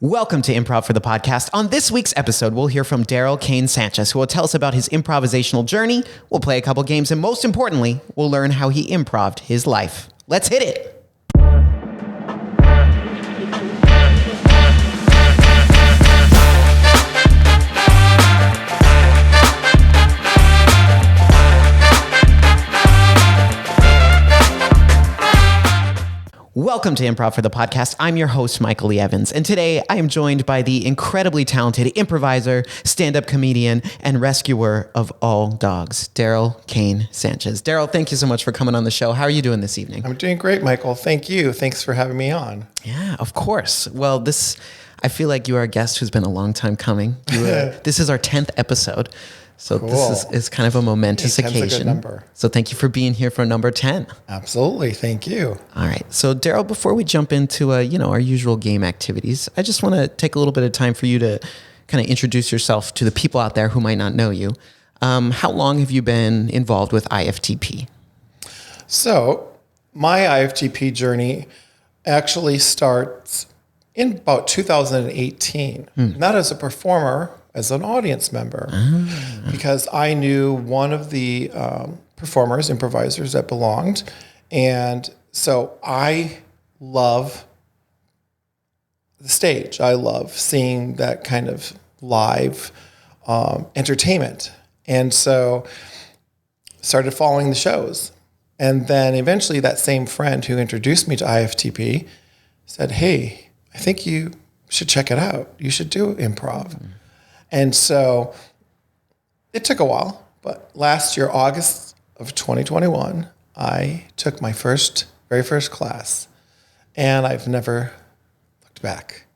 Welcome to Improv for the Podcast. On this week's episode, we'll hear from Daryl Cain-Sanchez, who will tell us about his improvisational journey. We'll play a couple games, and most importantly, we'll learn how he improv'd his life. Let's hit it. Welcome to Improv for the Podcast. I'm your host, Michael Lee Evans, and today I am joined by the incredibly talented improviser, stand-up comedian, and rescuer of all dogs, Daryl Cain-Sanchez. Daryl, thank you so much for coming on the show. How are you doing this evening? I'm doing great, Michael. Thank you. Thanks for having me on. Yeah, of course. Well, I feel like you are a guest who's been a long time coming. This is our 10th episode. So cool. This is kind of a momentous occasion. 10's a good number. So thank you for being here for number 10. Absolutely. Thank you. All right. So Daryl, before we jump into our usual game activities, I just want to take a little bit of time for you to kind of introduce yourself to the people out there who might not know you. How long have you been involved with IFTP? So my IFTP journey actually starts in about 2018, not as a performer, as an audience member, because I knew one of the performers, improvisers that belonged. And so I love the stage. I love seeing that kind of live entertainment. And so started following the shows. And then eventually that same friend who introduced me to IFTP said, "Hey, I think you should check it out. You should do improv." And so it took a while, but last year, August of 2021, I took my very first class, and I've never looked back.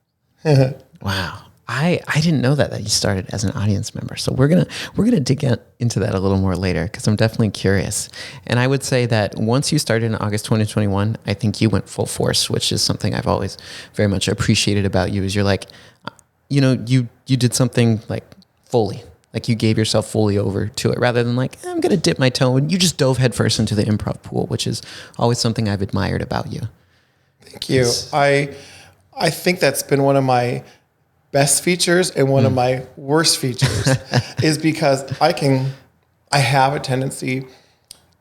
Wow. I didn't know that you started as an audience member. So we're gonna dig into that a little more later, because I'm definitely curious. And I would say that once you started in August 2021, I think you went full force, which is something I've always very much appreciated about you. Is you're like, you did something like fully, like you gave yourself fully over to it, rather than like, I'm going to dip my toe. And you just dove headfirst into the improv pool, which is always something I've admired about you. Thank you. I think that's been one of my best features and one of my worst features is because I have a tendency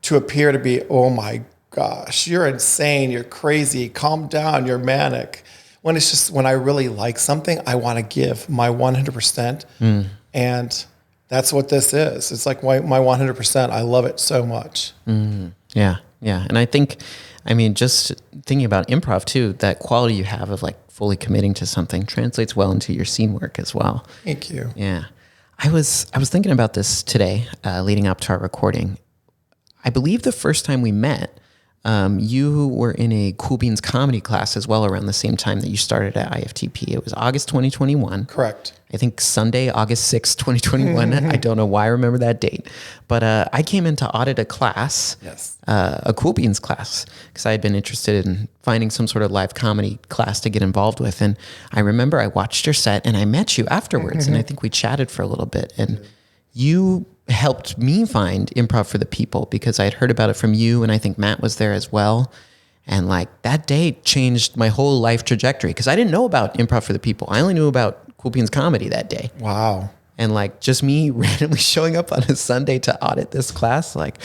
to appear to be, oh my gosh, you're insane. You're crazy. Calm down. You're manic. When it's just, when I really like something, I want to give my 100%. And that's what this is. It's like my 100%. I love it so much. Yeah. And I think, just thinking about improv too, that quality you have of like fully committing to something translates well into your scene work as well. Thank you. Yeah. I was thinking about this today, leading up to our recording. I believe the first time we met, you were in a Cool Beans comedy class as well around the same time that you started at IFTP. It was August 2021. Correct. I think Sunday, August 6th, 2021. I don't know why I remember that date. But I came in to audit a class, a Cool Beans class, because I had been interested in finding some sort of live comedy class to get involved with. And I remember I watched your set and I met you afterwards. And I think we chatted for a little bit. And you helped me find Improv for the People, because I had heard about it from you, and I think Matt was there as well. And like that day changed my whole life trajectory, because I didn't know about Improv for the People. I only knew about Cool Beans comedy that day. Wow. And like just me randomly showing up on a Sunday to audit this class, like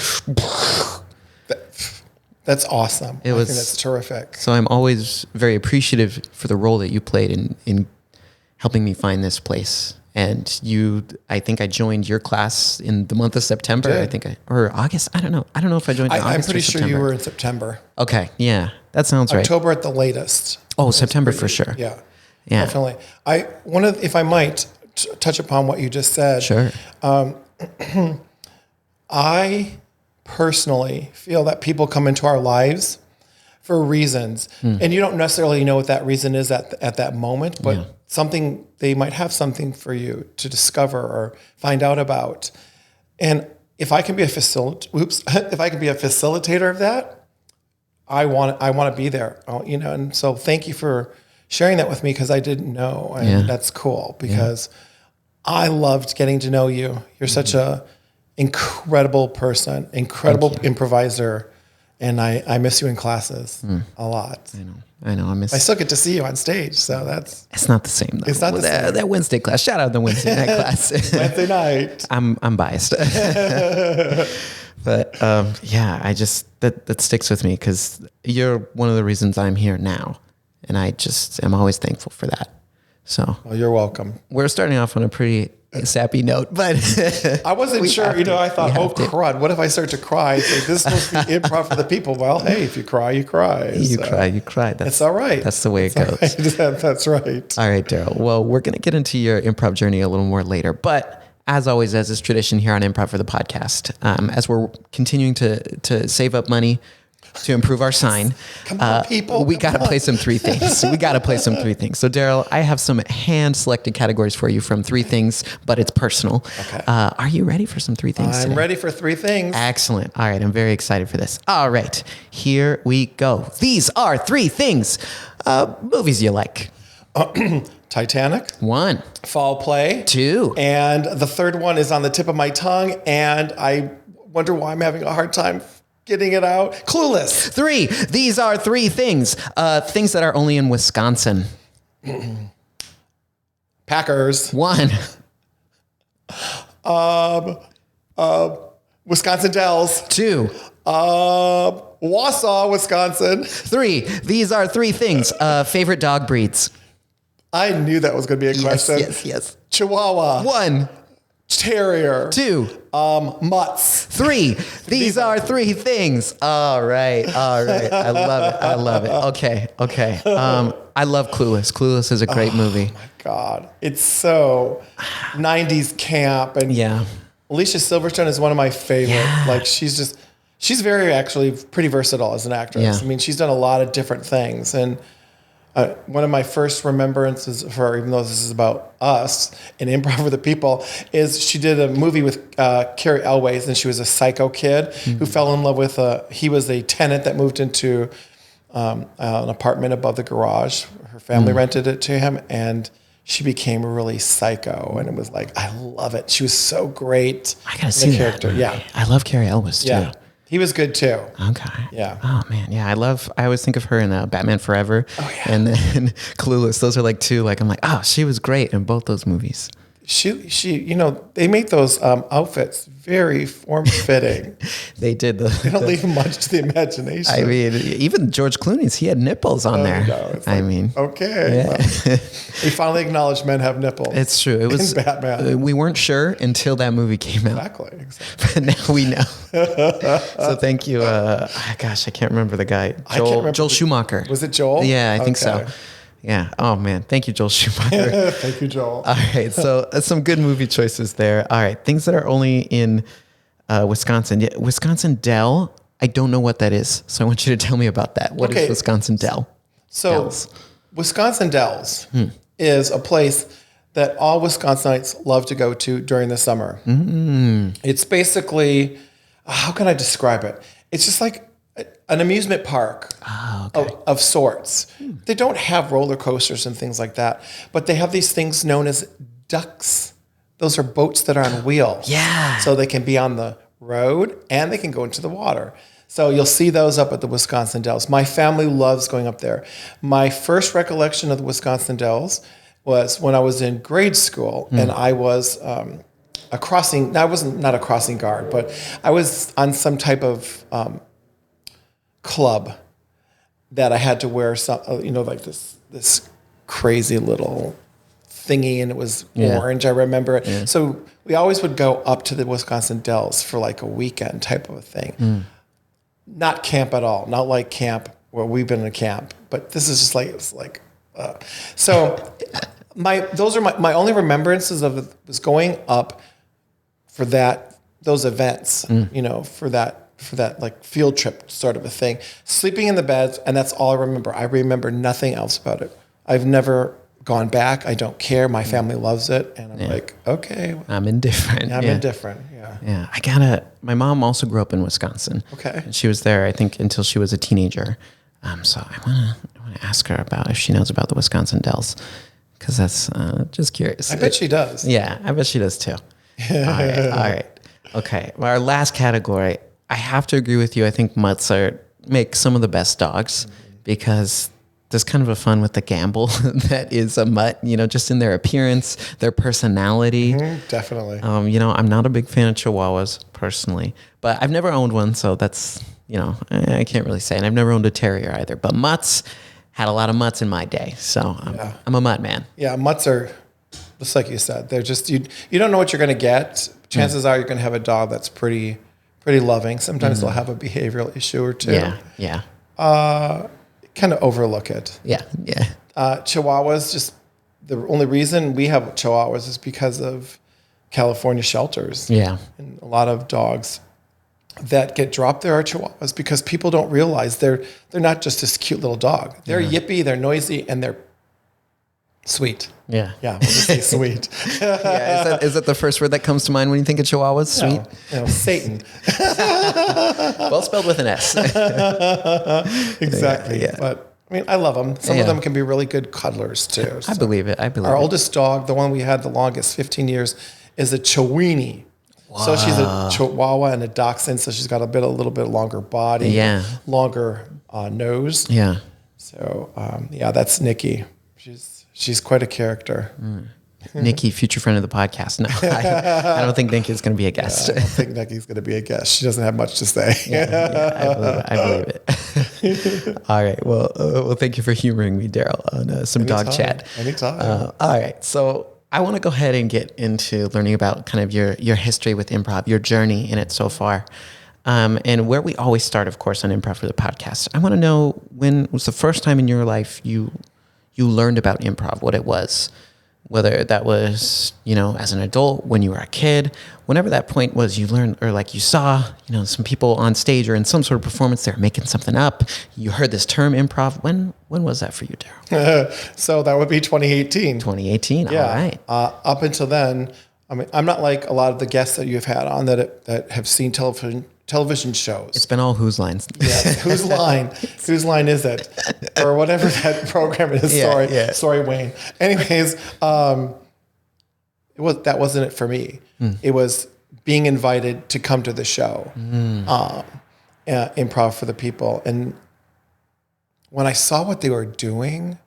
that's awesome. I think that's terrific. So I'm always very appreciative for the role that you played in helping me find this place. And I think I joined your class in the month of September. Or August. I don't know. I don't know if I joined in August. I'm pretty sure you were in September. Okay. Yeah. That sounds right. October at the latest. Oh, September for sure. Yeah. Definitely. If I might touch upon what you just said. Sure. I personally feel that people come into our lives for reasons, and you don't necessarily know what that reason is at that moment, but they might have something for you to discover or find out about. And if I can be a facilitator of that, I want to be there. And so thank you for sharing that with me, because I didn't know, and that's cool, because I loved getting to know you. You're such a incredible person, incredible improviser, And I miss you in classes a lot. I know. I still get to see you on stage, so that's... It's not the same, though. It's not the same. That Wednesday class. Shout out the Wednesday night class. Wednesday night. I'm biased. But yeah, I just... That sticks with me because you're one of the reasons I'm here now. And I just am always thankful for that. So... Well, you're welcome. We're starting off on a pretty sappy note, but... I wasn't sure. I thought, oh, crud. What if I start to cry? It's like, this is supposed to be improv for the people. Well, hey, if you cry, you cry. You cry. It's all right. That's the way it goes. Right. That's right. All right, Daryl. Well, we're going to get into your improv journey a little more later, but as always, as is tradition here on Improv for the podcast, as we're continuing to save up money to improve our sign, Come on, people. we got to play some 3 things. So, Daryl, I have some hand-selected categories for you from 3 things, but it's personal. Okay. Are you ready for some 3 things I'm today? ready for 3 things. Excellent. All right. I'm very excited for this. All right. Here we go. These are 3 things. Movies you like. Titanic. 1. Fall Play. 2. And the third one is on the tip of my tongue, and I wonder why I'm having a hard time getting it out. Clueless. 3. These are 3 things. Things that are only in Wisconsin. Packers. 1. Wisconsin Dells. 2. Wausau, Wisconsin. 3. These are 3 things. Favorite dog breeds. I knew that was going to be a question. Yes. Chihuahua. 1. Terrier. 2. Mutts. 3. These are 3 things. All right. I love it. Okay. I love Clueless. Clueless is a great movie. Oh my God. It's so 90s camp. And yeah. Alicia Silverstone is one of my favorite. Yeah. Like she's very actually pretty versatile as an actress. Yeah. I mean, she's done a lot of different things. And one of my first remembrances of her, even though this is about us and Improv for the People, is she did a movie with Carrie Elways, and she was a psycho kid who fell in love with he was a tenant that moved into an apartment above the garage. Her family rented it to him, and she became really psycho, and it was like, I love it. She was so great. I gotta see that character. movie. Yeah, I love Carrie Elwes too. Yeah. He was good too. Okay. Yeah. Oh man. Yeah. I always think of her in Batman Forever. Oh yeah. And then Clueless. Those are like 2. Like I'm like, oh, she was great in both those movies. She, they make those outfits very form-fitting. They did. They don't leave much to the imagination. I mean, even George Clooney's, he had nipples on there. No, okay. Yeah. Well, we finally acknowledged men have nipples. It's true. It was in Batman. We weren't sure until that movie came out. Exactly. But now we know. So thank you. Gosh, I can't remember the guy. Joel Schumacher. Was it Joel? Yeah, I think so. Yeah. Oh man. Thank you, Joel Schumacher. Thank you, Joel. All right. So some good movie choices there. All right. Things that are only in Wisconsin. Yeah, Wisconsin Dell. I don't know what that is. So I want you to tell me about that. What is Wisconsin Dell? So Dells. Wisconsin Dells is a place that all Wisconsinites love to go to during the summer. It's basically, how can I describe it? It's just like an amusement park of sorts. They don't have roller coasters and things like that, but they have these things known as ducks. Those are boats that are on wheels. Yeah. So they can be on the road and they can go into the water. So you'll see those up at the Wisconsin Dells. My family loves going up there. My first recollection of the Wisconsin Dells was when I was in grade school and I was a crossing, I wasn't not a crossing guard, but I was on some type of club that I had to wear some, like this crazy little thingy, and it was orange. I remember it. Yeah. So we always would go up to the Wisconsin Dells for like a weekend type of a thing. Not camp at all. Not like camp where we've been in a camp, but this is just like, it's like, so those are my only remembrances of it was going up for those events, for that like field trip sort of a thing, sleeping in the beds. And that's all I remember. I remember nothing else about it. I've never gone back. I don't care. My family loves it. And I'm like, okay. I'm indifferent. I'm indifferent. Yeah. Yeah. My mom also grew up in Wisconsin. Okay. And she was there, I think, until she was a teenager. So I want to ask her about if she knows about the Wisconsin Dells, because that's just curious. I bet she does. Yeah, I bet she does too. All right. Okay. Well, our last category, I have to agree with you. I think mutts are make some of the best dogs because there's kind of a fun with the gamble that is a mutt, just in their appearance, their personality. Definitely. I'm not a big fan of Chihuahuas personally, but I've never owned one. So that's, I can't really say. And I've never owned a terrier either, but mutts, had a lot of mutts in my day. So I'm a mutt man. Yeah. Mutts are just like you said, they're just, you don't know what you're going to get. Chances are you're going to have a dog that's pretty loving. Sometimes they'll have a behavioral issue or two. Yeah. Kind of overlook it. Yeah. Chihuahuas, just the only reason we have Chihuahuas is because of California shelters. Yeah. And a lot of dogs that get dropped there are Chihuahuas because people don't realize they're not just this cute little dog. They're yippy, they're noisy, and they're sweet. Yeah. We'll just say sweet. Is that the first word that comes to mind when you think of Chihuahuas? Sweet? Satan. Well spelled with an S. Exactly. Yeah. But I mean, I love them. Some of them can be really good cuddlers too. I believe it. Our oldest dog, the one we had the longest, 15 years, is a Chiweenie. Wow. So she's a Chihuahua and a Dachshund. So she's got a little bit longer body, longer nose. Yeah. So that's Nikki. She's quite a character. Nikki, future friend of the podcast. No, I don't think Nikki's going to be a guest. I don't think Nikki's going to be a guest. She doesn't have much to say. I believe it. All right. Well, thank you for humoring me, Daryl, on some dog chat. Anytime. All right. So I want to go ahead and get into learning about kind of your history with improv, your journey in it so far. And where we always start, of course, on Improv for the podcast. I want to know, when was the first time in your life you learned about improv, what it was, whether that was, as an adult, when you were a kid, whenever that point was, you learned, or like you saw, some people on stage or in some sort of performance, they're making something up. You heard this term improv. When was that for you, Daryl? So that would be 2018. 2018. Yeah. All right. Up until then, I mean, I'm not like a lot of the guests that you've had on that have seen television shows. It's been all Whose Lines. Yeah, Whose Line? Whose Line is it? Or whatever that program is. Sorry, Wayne. Anyways, that wasn't it for me. It was being invited to come to the show, Improv for the People. And when I saw what they were doing,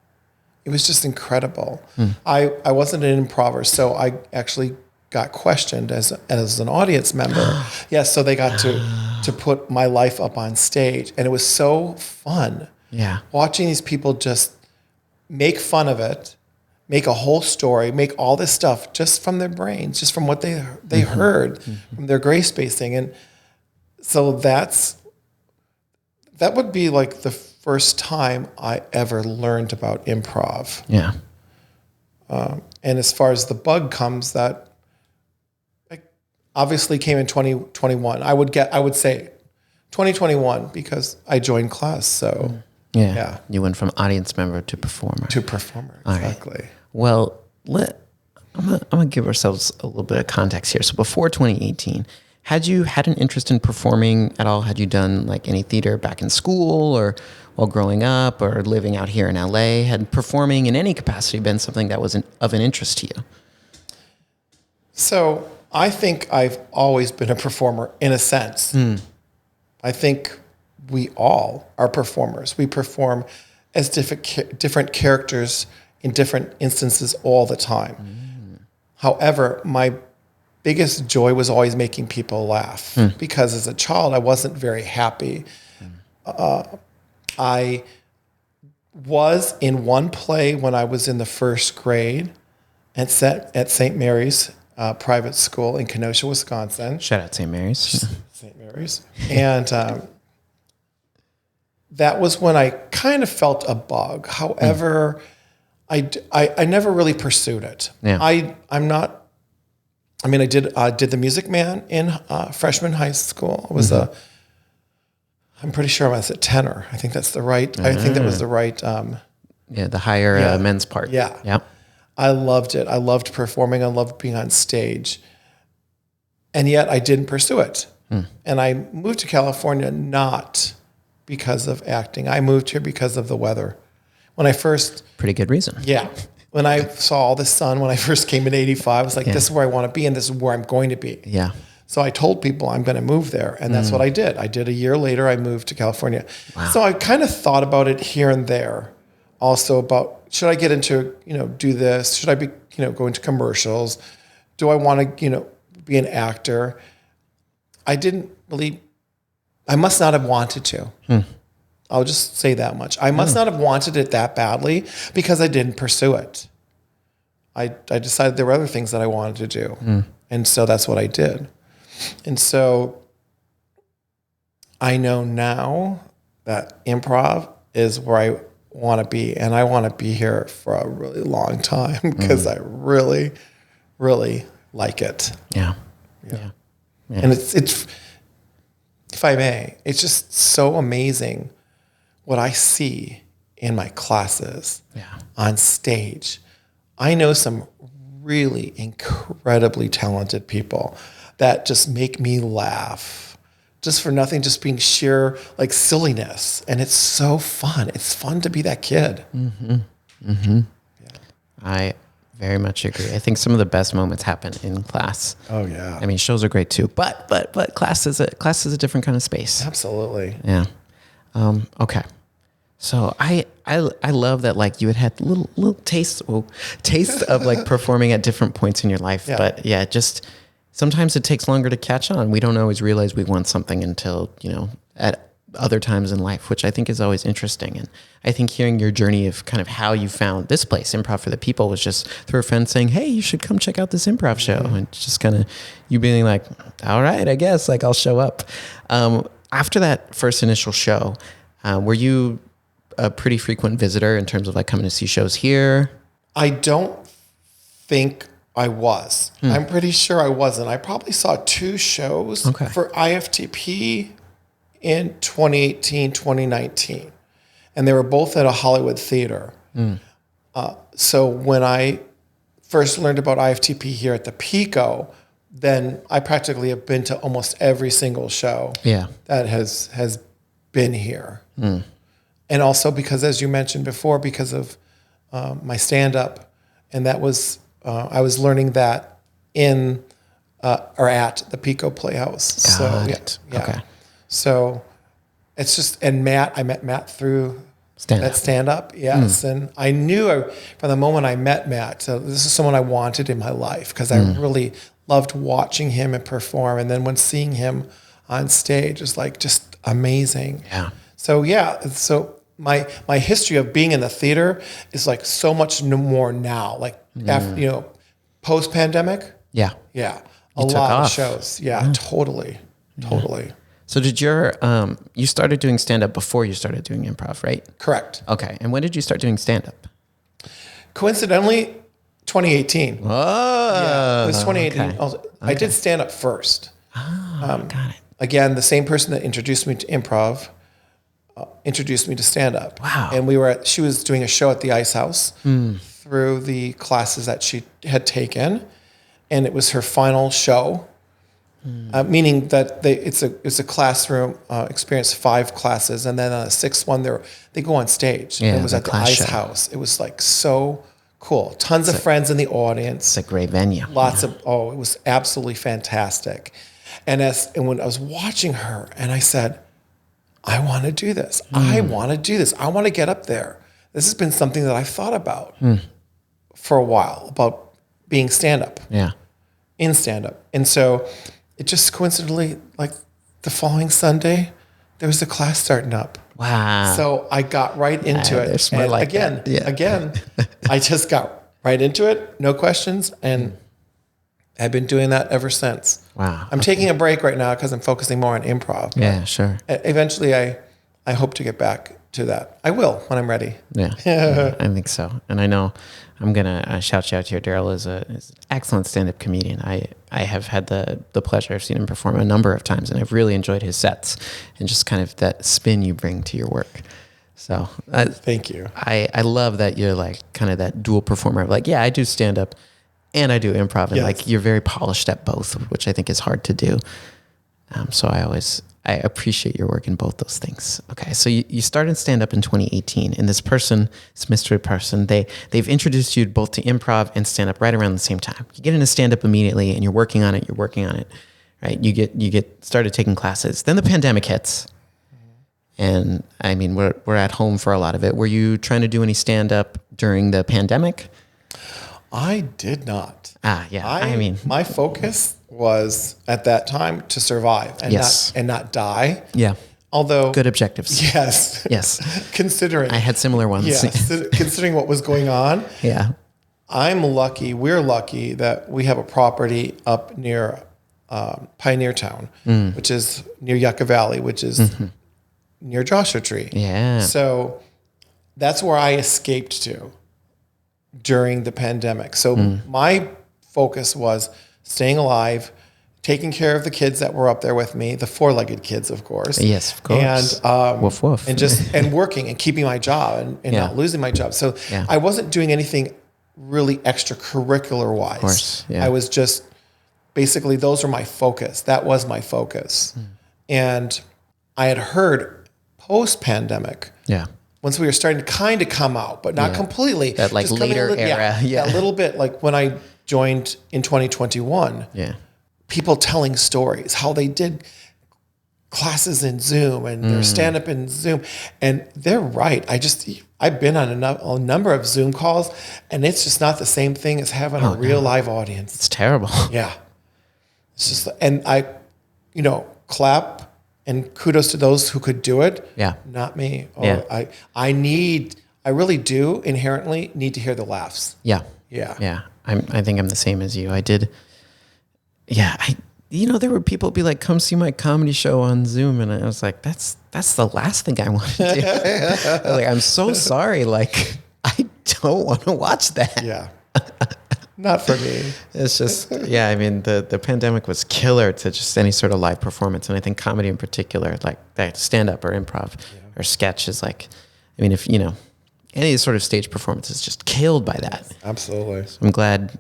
it was just incredible. I wasn't an improver, so I actually got questioned as an audience member. Yes, so they got to put my life up on stage, and it was so fun. Yeah, watching these people just make fun of it, make a whole story, make all this stuff just from their brains, just from what they heard from their gray spacing, and so that would be like the first time I ever learned about improv. Yeah, and as far as the bug comes, that obviously came in 2021. I would say 2021 because I joined class. So yeah. You went from audience member to performer. Exactly. Right. Well, I'm gonna give ourselves a little bit of context here. So before 2018, had you had an interest in performing at all? Had you done like any theater back in school or while growing up or living out here in LA? Had performing in any capacity been something that was of an interest to you? So I think I've always been a performer in a sense. I think we all are performers. We perform as different characters in different instances all the time. However, my biggest joy was always making people laugh because as a child, I wasn't very happy. I was in one play when I was in the first grade at St. Mary's private school in Kenosha, Wisconsin. Shout out St. Mary's. St. Mary's. And that was when I kind of felt a bug. However, I never really pursued it. Yeah. I did the Music Man in freshman high school. It was I'm pretty sure I was a tenor. I think that's the right. I think that was the right. The higher men's part. Yeah. Yep. I loved it. I loved performing. I loved being on stage. And yet I didn't pursue it. And I moved to California not because of acting. I moved here because of the weather. When I first... Pretty good reason. Yeah. When I saw all the sun, when I first came in 85, I was like, this is where I want to be and this is where I'm going to be. Yeah. So I told people I'm going to move there. And that's what I did. I did. A year later, I moved to California. Wow. So I kind of thought about it here and there. Also about, should I get into, do this? Should I be, go into commercials? Do I want to, be an actor? I must not have wanted to. I'll just say that much. I must not have wanted it that badly because I didn't pursue it. I decided there were other things that I wanted to do. And so that's what I did. And so I know now that improv is where I want to be. And I want to be here for a really long time because I really, really like it. Yeah. And it's, if I may, it's just so amazing what I see in my classes on stage. I know some really incredibly talented people that just make me laugh just for nothing, just being sheer like silliness. And it's so fun. It's fun to be that kid. I very much agree. I think some of the best moments happen in class. Oh yeah. I mean, shows are great too, but class is a different kind of space. Absolutely. Yeah. Okay. So I love that like you had little tastes of like performing at different points in your life. Yeah. But yeah, just sometimes it takes longer to catch on. We don't always realize we want something until, at other times in life, which I think is always interesting. And I think hearing your journey of kind of how you found this place, Improv for the People, was just through a friend saying, hey, you should come check out this improv show. And just kind of you being like, all right, I guess, like I'll show up. After that first initial show, were you a pretty frequent visitor in terms of like coming to see shows here? I don't think I was. I'm pretty sure I wasn't. I probably saw 2 shows for IFTP in 2018, 2019. And they were both at a Hollywood theater. So when I first learned about IFTP here at the Pico, then I practically have been to almost every single show that has been here. And also because, as you mentioned before, because of my stand-up, and that was, I was learning that in, or at the Pico Playhouse. Got it. Okay. So it's just, and Matt, I met Matt through that stand-up. Yes. And I knew from the moment I met Matt, so this is someone I wanted in my life because I really loved watching him and perform. And then when seeing him on stage is like just amazing. Yeah. So so my history of being in the theater is like so much more now, like after, post pandemic. Yeah. Yeah. A lot of shows. Yeah, totally. So did you started doing stand-up before you started doing improv, right? Correct. Okay. And when did you start doing stand-up? Coincidentally, 2018. Oh, yeah, it was 2018. Okay. I did stand-up first. Got it. Again, the same person that introduced me to improv introduced me to stand-up. Wow. And she was doing a show at the Ice House through the classes that she had taken. And it was her final show, meaning that it's a classroom experience, 5 classes. And then on the 6th one, they go on stage. Yeah, it was at the Ice House. It was like so cool. Tons of friends in the audience. It's a great venue. It was absolutely fantastic. And when I was watching her, and I said, I want to do this. I want to do this. I want to get up there. This has been something that I've thought about for a while, about being stand-up. Yeah. In stand-up. And so it just coincidentally, like the following Sunday, there was a class starting up. Wow. So I got right into it. And like again, I just got right into it, no questions, and I've been doing that ever since. Wow. I'm taking a break right now because I'm focusing more on improv. Yeah, sure. Eventually, I hope to get back to that. I will when I'm ready. Yeah, I think so. And I know I'm going to shout you out here. Daryl is an excellent stand-up comedian. I have had the pleasure of seeing him perform a number of times, and I've really enjoyed his sets and just kind of that spin you bring to your work. So thank you. I love that you're like kind of that dual performer. Like, yeah, I do stand-up and I do improv, and like you're very polished at both, which I think is hard to do. So I appreciate your work in both those things. Okay, so you started stand-up in 2018, and this mystery person, they've introduced you both to improv and stand-up right around the same time. You get into stand-up immediately, and you're working on it, right? right? You get started taking classes. Then the pandemic hits. And I mean, we're at home for a lot of it. Were you trying to do any stand-up during the pandemic? I did not. Yeah. I mean, my focus was at that time to survive and not die. Yeah. Although good objectives. Yes. Yes. Considering I had similar ones. Yes. Considering what was going on. Yeah. We're lucky that we have a property up near Pioneer Town, which is near Yucca Valley, which is near Joshua Tree. Yeah. So that's where I escaped to during the pandemic. So my focus was staying alive, taking care of the kids that were up there with me, the four-legged kids, of course. Yes, of course. And woof woof. and working and keeping my job and not losing my job. So I wasn't doing anything really extracurricular wise. Of course. Yeah. I was just basically, those were my focus. That was my focus. And I had heard post-pandemic, once we were starting to kind of come out, but not completely. That like later era. Yeah, a little bit like when I joined in 2021. Yeah. People telling stories, how they did classes in Zoom and their stand-up in Zoom. And they're right. I've been on a number of Zoom calls, and it's just not the same thing as having a real live audience. It's terrible. Yeah. It's just, and I, clap and kudos to those who could do it. Yeah. Not me. I really do inherently need to hear the laughs. Yeah. Yeah. Yeah. I think I'm the same as you. I did. Yeah. There were people be like, come see my comedy show on Zoom. And I was like, that's the last thing I want to do. Like, I'm so sorry. Like, I don't want to watch that. Yeah. Not for me. It's just, I mean, the pandemic was killer to just any sort of live performance. And I think comedy in particular, like that stand-up or improv or sketch is like, I mean, if, any sort of stage performance is just killed by that. Absolutely. So I'm glad,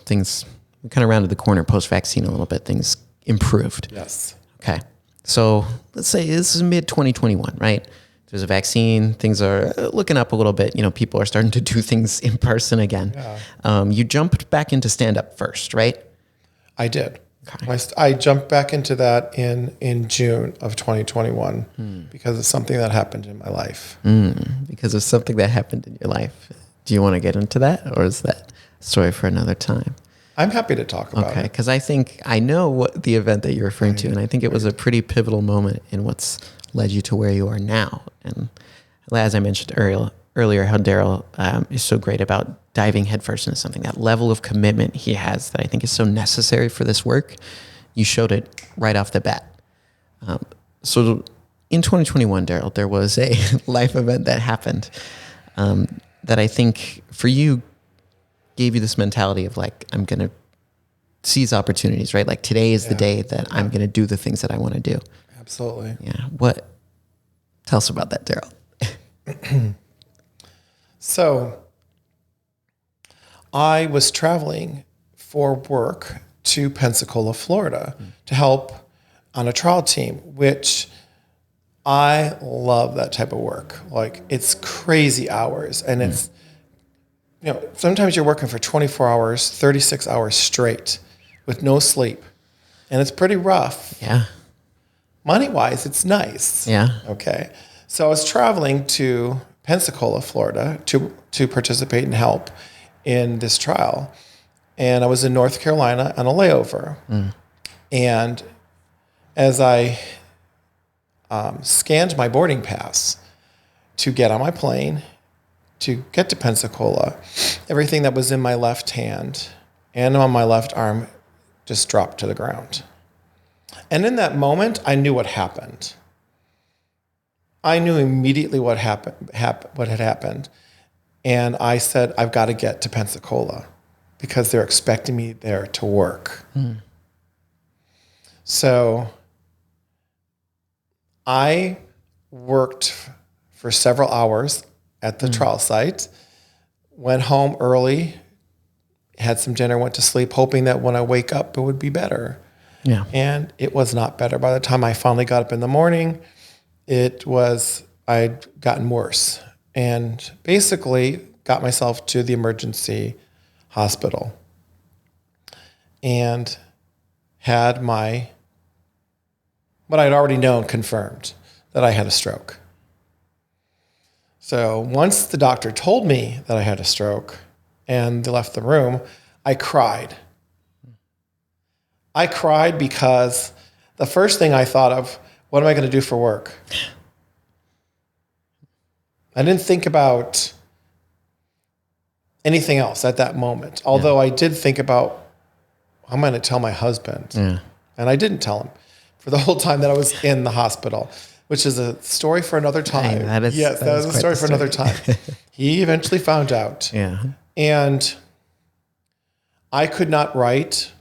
things, we kind of rounded the corner post-vaccine a little bit. Things improved. Yes. Okay. So let's say this is mid-2021, right? There's a vaccine. Things are looking up a little bit. People are starting to do things in person again. Yeah. You jumped back into stand-up first, right? I did. Okay. I jumped back into that in June of 2021 because of something that happened in my life. Because of something that happened in your life. Do you want to get into that, or is that a story for another time? I'm happy to talk about it. Okay, because I know what the event that you're referring to, and I think it was a pretty pivotal moment in what's led you to where you are now. And as I mentioned earlier, how Daryl is so great about diving headfirst into something. That level of commitment he has that I think is so necessary for this work. You showed it right off the bat. So in 2021, Daryl, there was a life event that happened that I think for you gave you this mentality of like, I'm going to seize opportunities, right? Like today is the day that I'm going to do the things that I want to do. Absolutely. Yeah. Tell us about that, Daryl. So I was traveling for work to Pensacola, Florida to help on a trial team, which I love that type of work. Like it's crazy hours and it's, sometimes you're working for 24 hours, 36 hours straight with no sleep. And it's pretty rough. Yeah. Money-wise, it's nice. Yeah. Okay. So I was traveling to Pensacola, Florida to participate and help in this trial. And I was in North Carolina on a layover. And as I scanned my boarding pass to get on my plane, to get to Pensacola, everything that was in my left hand and on my left arm just dropped to the ground. And in that moment, I knew what happened. I knew immediately what had happened. And I said, I've got to get to Pensacola because they're expecting me there to work. So I worked for several hours at the trial site, went home early, had some dinner, went to sleep, hoping that when I wake up, it would be better. Yeah. And it was not better. By the time I finally got up in the morning, I'd gotten worse and basically got myself to the emergency hospital and had my but I'd already known, confirmed that I had a stroke. So once the doctor told me that I had a stroke and they left the room, I cried. I cried because the first thing I thought of, what am I going to do for work? I didn't think about anything else at that moment. Although I did think about, I'm going to tell my husband. Yeah. And I didn't tell him for the whole time that I was in the hospital, which is a story for another time. That is a story for another time. He eventually found out. Yeah. And I could not write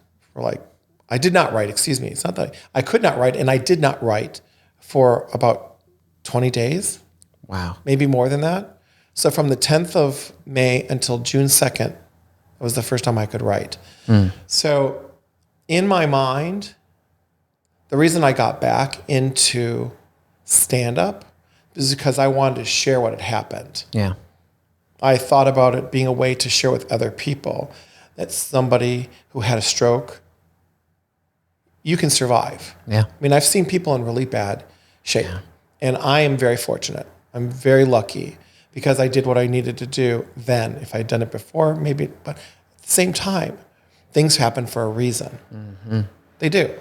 I did not write, excuse me. It's not that I could not write, and I did not write for about 20 days. Wow. Maybe more than that. So from the 10th of May until June 2nd, it was the first time I could write. So in my mind, the reason I got back into stand-up is because I wanted to share what had happened. Yeah. I thought about it being a way to share with other people that somebody who had a stroke, you can survive. Yeah. I mean, I've seen people in really bad shape, and I am very fortunate. I'm very lucky because I did what I needed to do then. If I'd done it before, maybe, but at the same time, things happen for a reason. Mm-hmm. They do.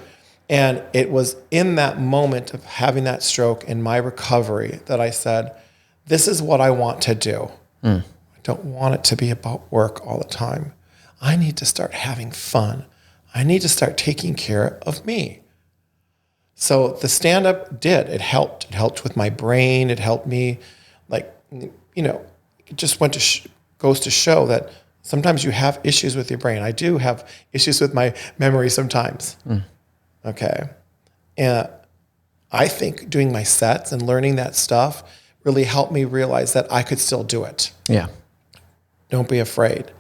And it was in that moment of having that stroke and my recovery that I said, this is what I want to do. I don't want it to be about work all the time. I need to start having fun. I need to start taking care of me. So the stand-up did. It helped. It helped with my brain. It helped me, it just goes to show that sometimes you have issues with your brain. I do have issues with my memory sometimes. Okay. And I think doing my sets and learning that stuff really helped me realize that I could still do it. Yeah. Don't be afraid.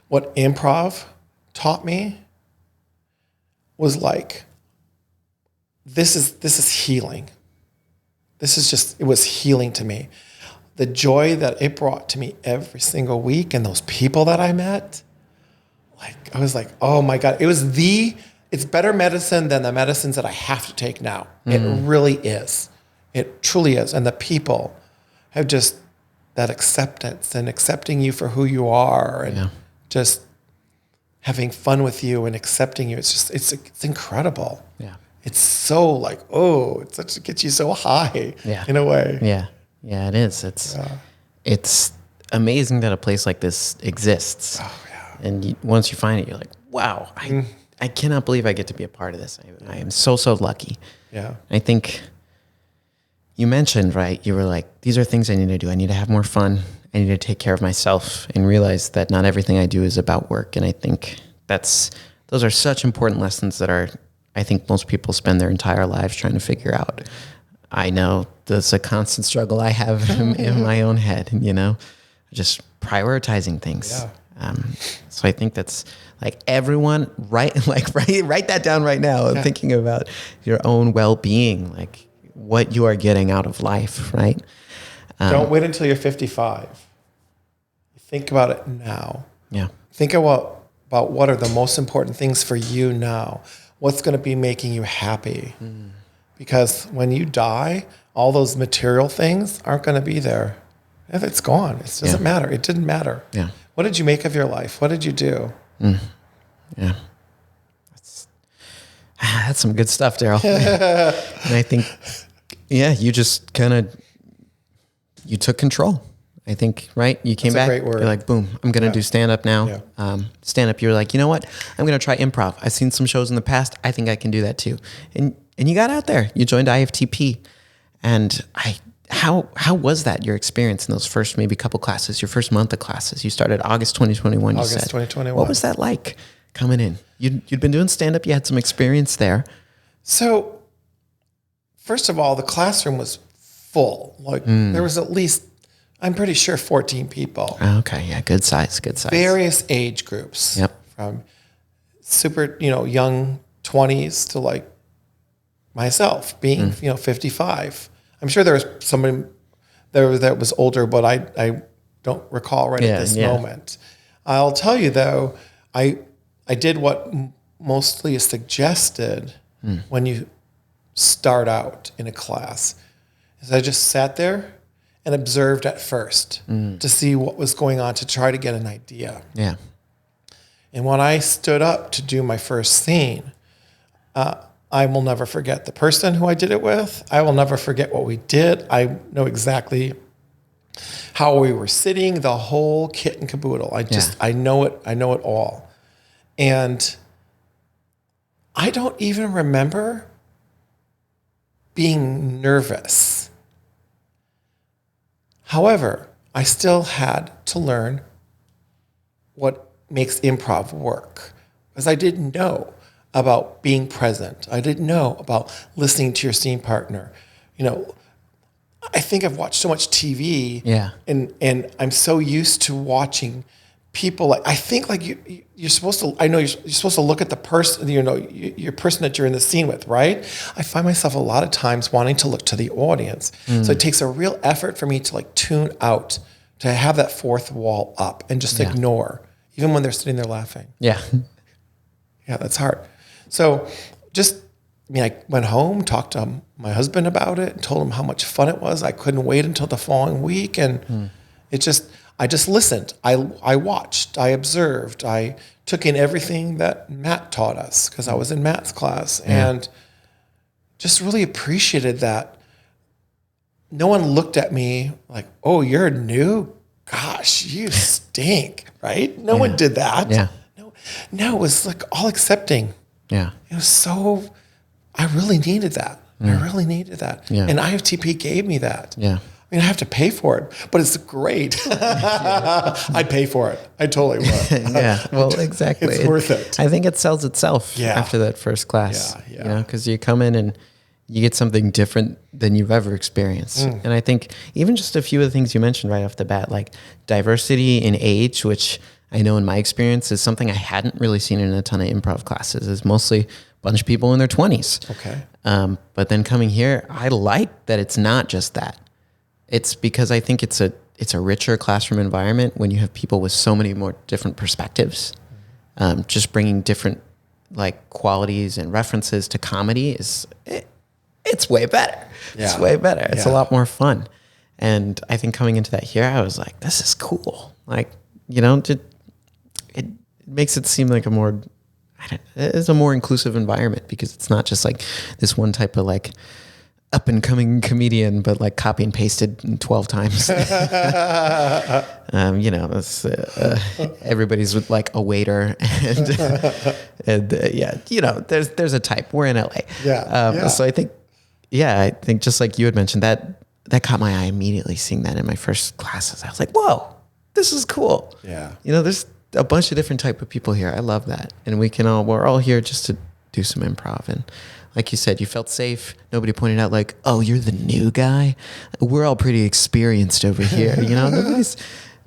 What improv taught me was this is healing. It was healing to me. The joy that it brought to me every single week and those people that I met, I was like, oh my God, it's better medicine than the medicines that I have to take now. It really is. It truly is. And the people have just that acceptance and accepting you for who you are and just having fun with you and accepting you. It's incredible. Yeah. It's so it gets you so high in a way. Yeah. Yeah, it is. It's amazing that a place like this exists. Oh, yeah. And once you find it, you're like, wow, I cannot believe I get to be a part of this. I am so lucky. Yeah. I think you mentioned, right? You were like, these are things I need to do. I need to have more fun. I need to take care of myself and realize that not everything I do is about work. And I think those are such important lessons that I think most people spend their entire lives trying to figure out. I know that's a constant struggle I have in my own head, just prioritizing things. Yeah. So I think that's everyone, write that down right now. Yeah. Thinking about your own well-being, what you are getting out of life, right? Don't wait until you're 55. Think about it now. Yeah. Think about what are the most important things for you now. What's going to be making you happy? Because when you die, all those material things aren't going to be there. If it's gone, it doesn't matter. It didn't matter. Yeah. What did you make of your life? What did you do? Yeah. That's some good stuff, Daryl. And I think, you just you took control. I think, right? You came back, you're like, boom, I'm going to do stand-up now. Yeah. Stand-up, you're like, you know what? I'm going to try improv. I've seen some shows in the past. I think I can do that too. And you got out there. You joined IFTP. And how was that, your experience in those first maybe couple classes, your first month of classes? You started August 2021, August 2021. What was that like coming in? You'd been doing stand-up. You had some experience there. So, first of all, the classroom was full. There was at least, I'm pretty sure, 14 people. Okay, yeah, good size. Various age groups. Yep. From super, young 20s to myself being, 55. I'm sure there was somebody there that was older, but I don't recall at this moment. I'll tell you though, I did what mostly is suggested when you start out in a class is I just sat there and observed at first to see what was going on, to try to get an idea. Yeah. And when I stood up to do my first scene, I will never forget the person who I did it with. I will never forget what we did. I know exactly how we were sitting, the whole kit and caboodle. I know it. I know it all. And I don't even remember being nervous. However, I still had to learn what makes improv work, because I didn't know about being present. I didn't know about listening to your scene partner. I think I've watched so much TV, and I'm so used to watching people. I think you're supposed to. I know you're supposed to look at the person. Your person that you're in the scene with, right? I find myself a lot of times wanting to look to the audience. So it takes a real effort for me to tune out, to have that fourth wall up and just ignore, even when they're sitting there laughing. Yeah. Yeah, that's hard. So I went home, talked to my husband about it, and told him how much fun it was. I couldn't wait until the following week. And I just listened. I watched, I observed, I took in everything that Matt taught us, because I was in Matt's class, and just really appreciated that no one looked at me like, oh, you're new? Gosh, you stink, right? No one did that. Yeah. No, it was all accepting. Yeah. It was so, I really needed that. I really needed that. Yeah. And IFTP gave me that. Yeah. I have to pay for it, but it's great. I'd pay for it. I totally would. Yeah, well, exactly. It's worth it. I think it sells itself after that first class. Yeah. Because you come in and you get something different than you've ever experienced. And I think even just a few of the things you mentioned right off the bat, like diversity in age, which I know in my experience is something I hadn't really seen in a ton of improv classes. Is mostly a bunch of people in their 20s. Okay. But then coming here, I like that it's not just that. It's because I think it's a richer classroom environment when you have people with so many more different perspectives. Just bringing different qualities and references to comedy it's way better. Yeah. It's way better. It's a lot more fun. And I think coming into that here, I was like, this is cool. It makes it seem like it's a more inclusive environment, because it's not just this one type of up and coming comedian, but copy and pasted 12 times. Everybody's with a waiter and there's a type. We're in LA. So I think just like you had mentioned, that caught my eye immediately, seeing that in my first classes. I was like, whoa, this is cool. Yeah. There's a bunch of different type of people here. I love that. And we're all here just to do some improv. And like you said, you felt safe. Nobody pointed out oh, you're the new guy. We're all pretty experienced over here.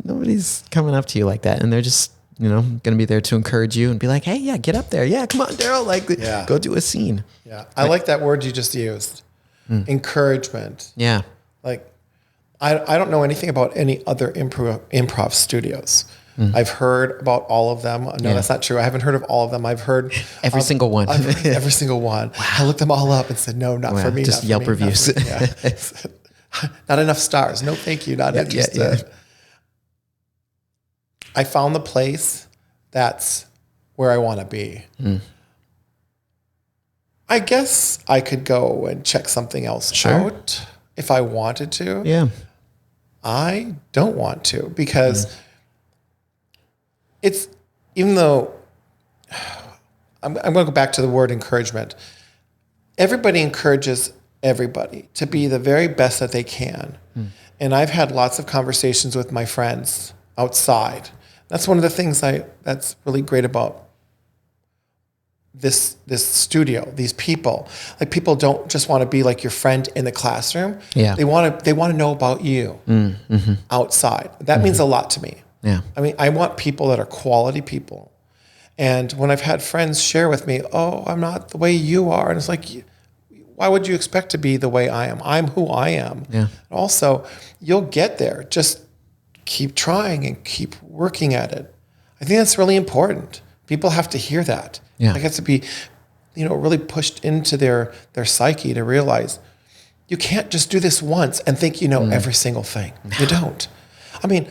Nobody's coming up to you like that. And they're just, going to be there to encourage you and be like, hey, yeah, get up there. Yeah, come on, Daryl. Go do a scene. Yeah. I like that word you just used. Encouragement. Yeah. I don't know anything about any other improv studios. I've heard about all of them. No, that's not true. I haven't heard of all of them. I've heard every single one. I've heard every single one. Wow. I looked them all up and said, no, not for me. Just Yelp reviews. Not enough stars. No, thank you. Not interested. Yeah. I found the place that's where I want to be. I guess I could go and check something else out if I wanted to. Yeah. I don't want to, because it's, even though I'm going to go back to the word encouragement. Everybody encourages everybody to be the very best that they can. And I've had lots of conversations with my friends outside. That's one of the things that's really great about this studio, these people. People don't just want to be like your friend in the classroom. Yeah. They want to know about you outside. That means a lot to me. Yeah. I mean, I want people that are quality people. And when I've had friends share with me, oh, I'm not the way you are. And it's why would you expect to be the way I am? I'm who I am. Yeah. Also, you'll get there. Just keep trying and keep working at it. I think that's really important. People have to hear that. Yeah. It has to be, really pushed into their psyche to realize you can't just do this once and think you know every single thing. You don't. I mean,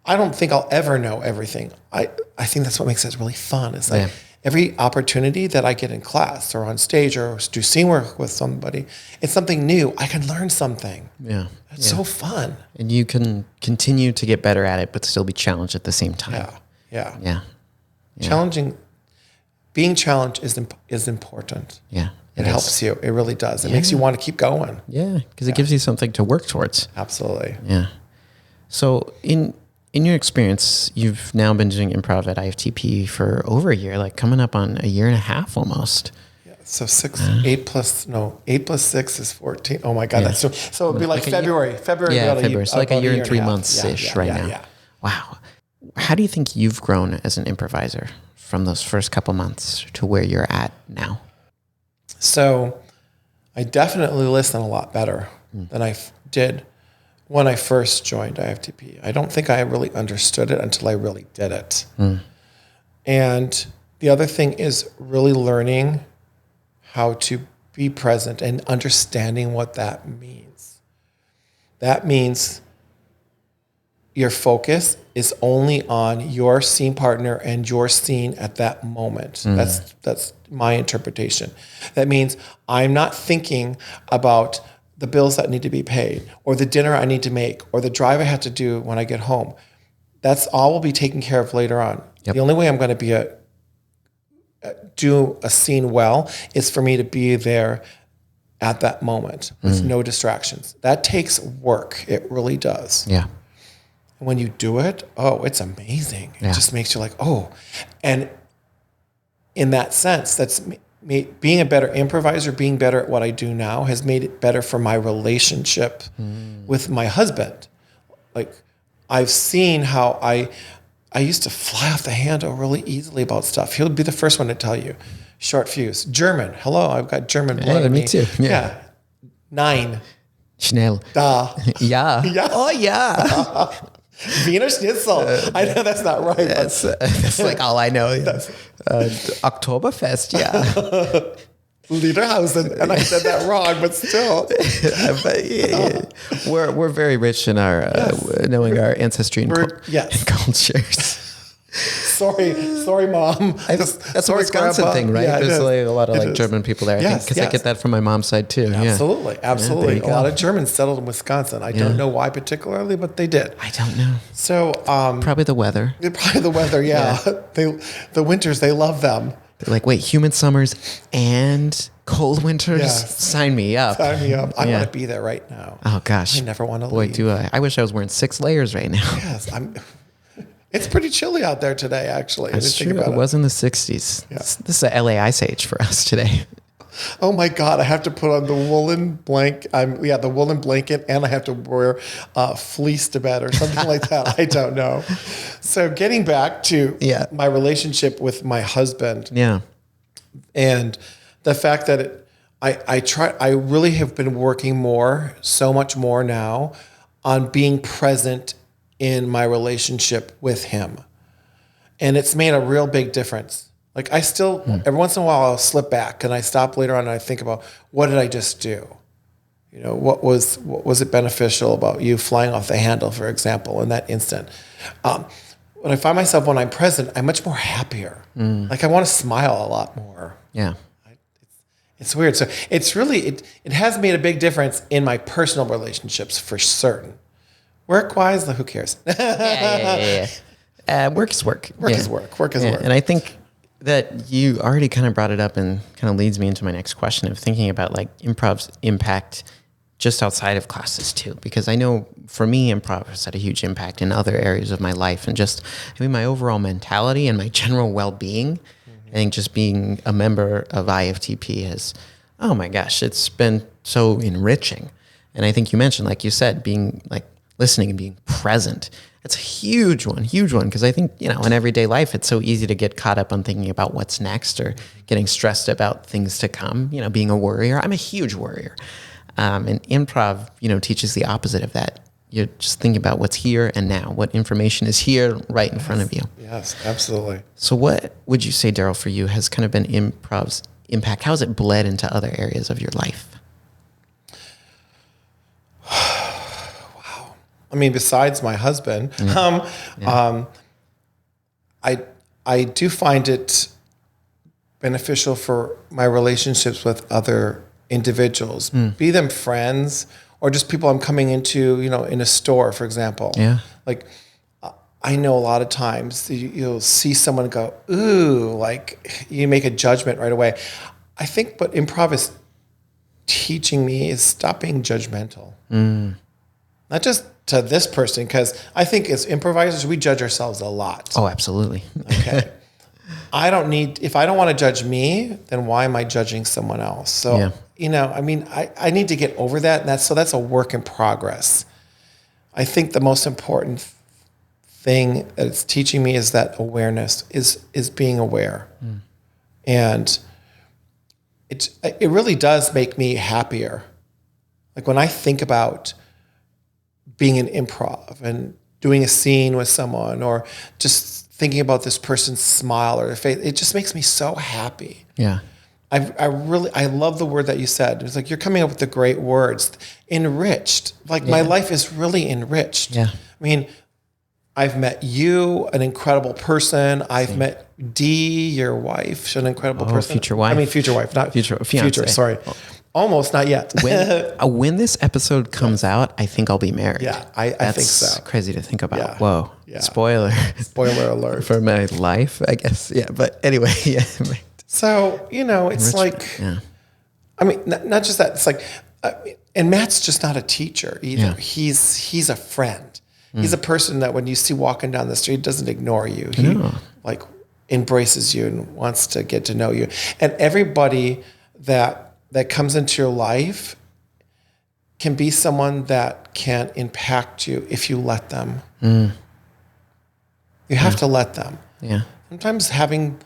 I don't think I'll ever know everything. I think that's what makes it really fun. It's like every opportunity that I get in class or on stage or do scene work with somebody, it's something new. I can learn something. Yeah. It's so fun. And you can continue to get better at it, but still be challenged at the same time. Yeah. Being challenged is important. Yeah. It helps you. It really does. It makes you want to keep going. Yeah, because it gives you something to work towards. Absolutely. Yeah. So in your experience, you've now been doing improv at IFTP for over a year, like coming up on a year and a half almost. Yeah. So 8 plus 6 is 14. Oh my God. So it'd be like February. February. Yeah, February. So like a year and 3 months-ish right now. Yeah. Wow. How do you think you've grown as an improviser from those first couple months to where you're at now? So I definitely listen a lot better than I did when I first joined IFTP. I don't think I really understood it until I really did it. And the other thing is really learning how to be present and understanding what that means. That means your focus is only on your scene partner and your scene at that moment. That's my interpretation. That means I'm not thinking about the bills that need to be paid or the dinner I need to make or the drive I have to do when I get home. That's all will be taken care of later on. Yep. The only way I'm going to do a scene well is for me to be there at that moment with no distractions. That takes work. It really does. Yeah. When you do it, it's amazing. It just makes you like, and in that sense, that's being a better improviser, being better at what I do now has made it better for my relationship with my husband. Like I've seen how I used to fly off the handle really easily about stuff. He'll be the first one to tell you, short fuse, German. Hello, I've got German blood in me. Me too. Yeah. 9. Schnell. Da. Ja. Ja. Oh, yeah. Wiener Schnitzel. I know that's not right. That's like all I know. Oktoberfest, yeah. Lederhausen, and I said that wrong, but still. We're very rich in our knowing our ancestry and cultures. Sorry, Mom. That's a Wisconsin thing, right? Yeah, there's like a lot of German people there. I think because I get that from my mom's side too. Absolutely. A lot of Germans settled in Wisconsin. I don't know why particularly, but they did. I don't know. So probably the weather. Probably the weather. Yeah. The winters, they love them. They're like, wait, humid summers and cold winters? Yes. Sign me up. Sign me up. I want to be there right now. Oh gosh. I never want to leave. Boy, do I. I wish I was wearing 6 layers right now. Yes, It's pretty chilly out there today, actually. That's true. It was in the 60s. Yeah. This is a LA ice age for us today. Oh my God! I have to put on the woolen blanket. The woolen blanket, and I have to wear fleece to bed or something like that. I don't know. So getting back to my relationship with my husband, and the fact that I really have been working so much more now on being present in my relationship with him. And it's made a real big difference. Like I still, every once in a while I'll slip back and I stop later on and I think about, what did I just do? What was it beneficial about you flying off the handle, for example, in that instant? When I find myself, when I'm present, I'm much more happier. Like I want to smile a lot more. Yeah. It's weird. So it's really, it has made a big difference in my personal relationships for certain. Work-wise, who cares? Work is work. Work is work. Work is work. And I think that you already kind of brought it up and kind of leads me into my next question of thinking about like improv's impact just outside of classes too. Because I know for me, improv has had a huge impact in other areas of my life and just my overall mentality and my general well-being. I think just being a member of IFTP has, oh my gosh, it's been so enriching. And I think you mentioned, like you said, being like, listening and being present. It's a huge one. Because I think, in everyday life, it's so easy to get caught up on thinking about what's next or getting stressed about things to come, being a worrier. I'm a huge worrier. And improv, teaches the opposite of that. You're just thinking about what's here and now, what information is here right in front of you. Yes, absolutely. So what would you say, Daryl, for you has kind of been improv's impact? How has it bled into other areas of your life? Wow. I mean, besides my husband, I do find it beneficial for my relationships with other individuals, be them friends or just people I'm coming into, in a store, for example. Yeah. Like, I know a lot of times you'll see someone go, ooh, like you make a judgment right away. I think what improv is teaching me is stop being judgmental. Not just to this person, because I think as improvisers, we judge ourselves a lot. Oh, absolutely. Okay. If I don't want to judge me, then why am I judging someone else? So, I need to get over that. And that's a work in progress. I think the most important thing that it's teaching me is that awareness is being aware. And it really does make me happier. Like when I think about being in improv and doing a scene with someone or just thinking about this person's smile or their face, it just makes me so happy. Yeah. I love the word that you said. It's like you're coming up with the great words. Enriched. Like my life is really enriched. Yeah. I mean, I've met you, an incredible person. I've met Dee, your wife, she's an incredible person. Future wife. I mean, future wife, not future fiance. Future, sorry. Almost, not yet. When this episode comes out, I think I'll be married. Yeah, I think so. That's crazy to think about. Yeah. Whoa. Yeah. Spoiler alert. for my life, I guess. Yeah, but anyway, yeah. So, it's like, I mean, not just that. It's like, and Matt's just not a teacher either. Yeah. He's a friend. He's a person that when you see walking down the street, doesn't ignore you. He like embraces you and wants to get to know you. And everybody that comes into your life can be someone that can impact you if you let them. You have to let them. Yeah. Sometimes having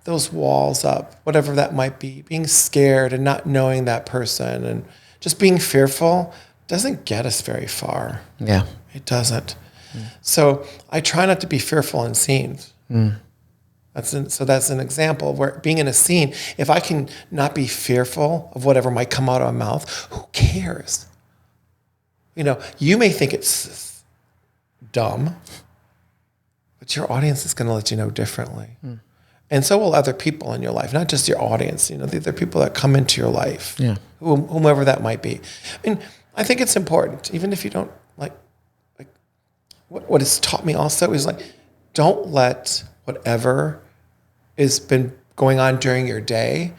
those walls up, whatever that might be, being scared and not knowing that person and just being fearful doesn't get us very far. Yeah. It doesn't. So I try not to be fearful in scenes. That's an example of where being in a scene, if I can not be fearful of whatever might come out of my mouth, who cares? You may think it's dumb, but your audience is going to let you know differently. And so will other people in your life, not just your audience. The other people that come into your life, whomever that might be. I mean, I think it's important, even if you don't like what it's taught me also is like, don't let whatever has been going on during your day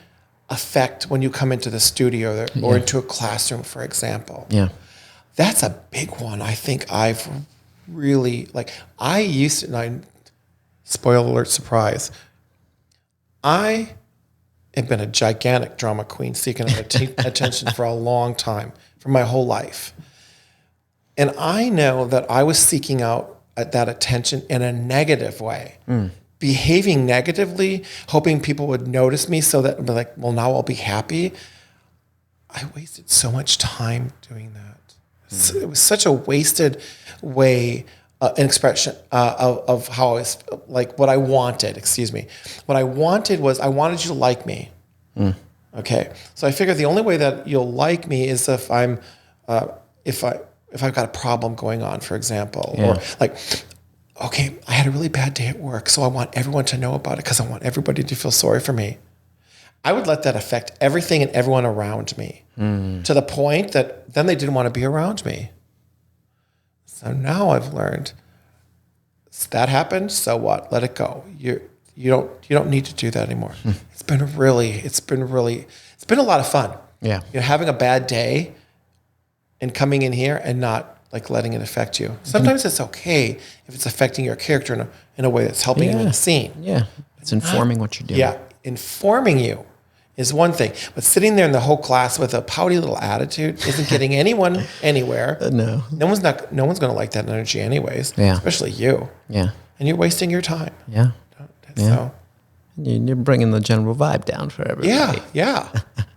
affect when you come into the studio or into a classroom, for example. Yeah. That's a big one. I think I've really, I used to, spoiler alert, surprise, I have been a gigantic drama queen seeking attention for a long time, for my whole life. And I know that I was seeking out that attention in a negative way, behaving negatively, hoping people would notice me so that I'd be like, well, now I'll be happy. I wasted so much time doing that. It was such a wasted way, an expression of how I was, like what I wanted, What I wanted was I wanted you to like me. Okay. So I figured the only way that you'll like me is if if I've got a problem going on, for example, or okay, I had a really bad day at work, so I want everyone to know about it because I want everybody to feel sorry for me. I would let that affect everything and everyone around me to the point that then they didn't want to be around me. So now I've learned that happened. So what? Let it go. You don't need to do that anymore. It's been a lot of fun. Yeah. Having a bad day and coming in here and not letting it affect you. Sometimes it's okay if it's affecting your character in a way that's helping you in the scene. Yeah. It's informing what you're doing. Yeah. Informing you is one thing, but sitting there in the whole class with a pouty little attitude isn't getting anyone anywhere. No. No one's going to like that energy anyways. Yeah. Especially you. Yeah. And you're wasting your time. Yeah. So you're bringing the general vibe down for everybody. Yeah.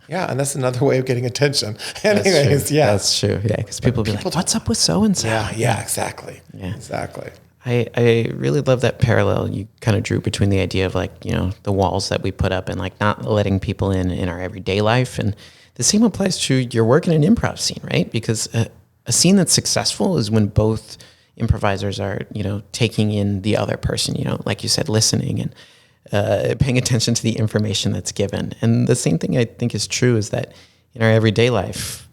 Yeah. And that's another way of getting attention. Anyways, That's true. Yeah. Because people be like, what's up with so-and-so? Yeah, exactly. Yeah. Exactly. I really love that parallel you kind of drew between the idea of like, the walls that we put up and like not letting people in our everyday life. And the same applies to your work in an improv scene, right? Because a scene that's successful is when both improvisers are, taking in the other person, like you said, listening and paying attention to the information that's given. And the same thing I think is true is that in our everyday life,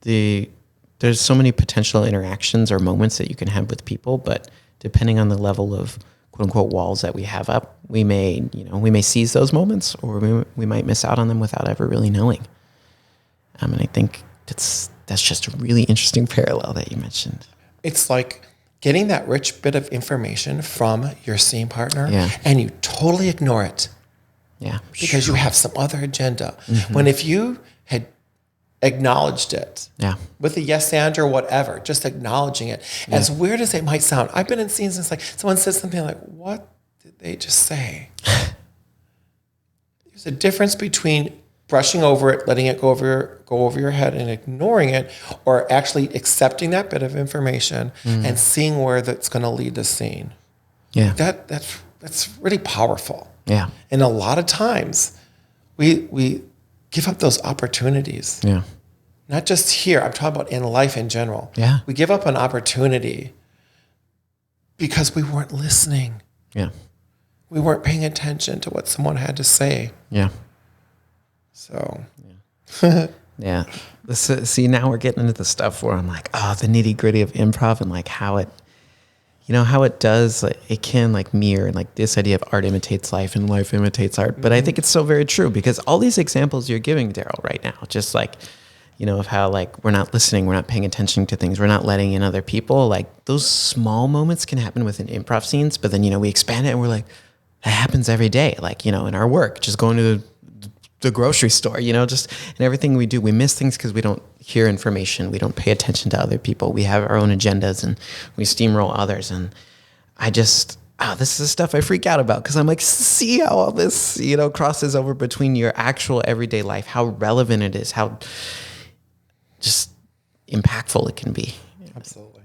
there's so many potential interactions or moments that you can have with people, but depending on the level of quote unquote walls that we have up, we may seize those moments or we might miss out on them without ever really knowing. And I think that's just a really interesting parallel that you mentioned. It's like getting that rich bit of information from your scene partner and you totally ignore it. Yeah. Because you have some other agenda. Mm-hmm. When if you had acknowledged it with a yes and or whatever, just acknowledging it, as weird as it might sound. I've been in scenes and it's like someone says something like, what did they just say? There's a difference between brushing over it, letting it go over your head and ignoring it, or actually accepting that bit of information and seeing where that's going to lead the scene. Yeah. That's really powerful. Yeah. And a lot of times we give up those opportunities. Yeah. Not just here, I'm talking about in life in general. Yeah. We give up an opportunity because we weren't listening. Yeah. We weren't paying attention to what someone had to say. Yeah. So. Yeah. See, now we're getting into the stuff where I'm like, the nitty gritty of improv and like how it, how it does, like, it can like mirror like this idea of art imitates life and life imitates art. But I think it's so very true because all these examples you're giving, Daryl, right now, just like, of how like we're not listening, we're not paying attention to things, we're not letting in other people. Like those small moments can happen within improv scenes, but then, we expand it and we're like, that happens every day. Like, in our work, just going to the grocery store, just in everything we do, we miss things because we don't hear information. We don't pay attention to other people. We have our own agendas and we steamroll others. And I just, this is the stuff I freak out about because I'm like, see how all this, crosses over between your actual everyday life, how relevant it is, how just impactful it can be. Absolutely.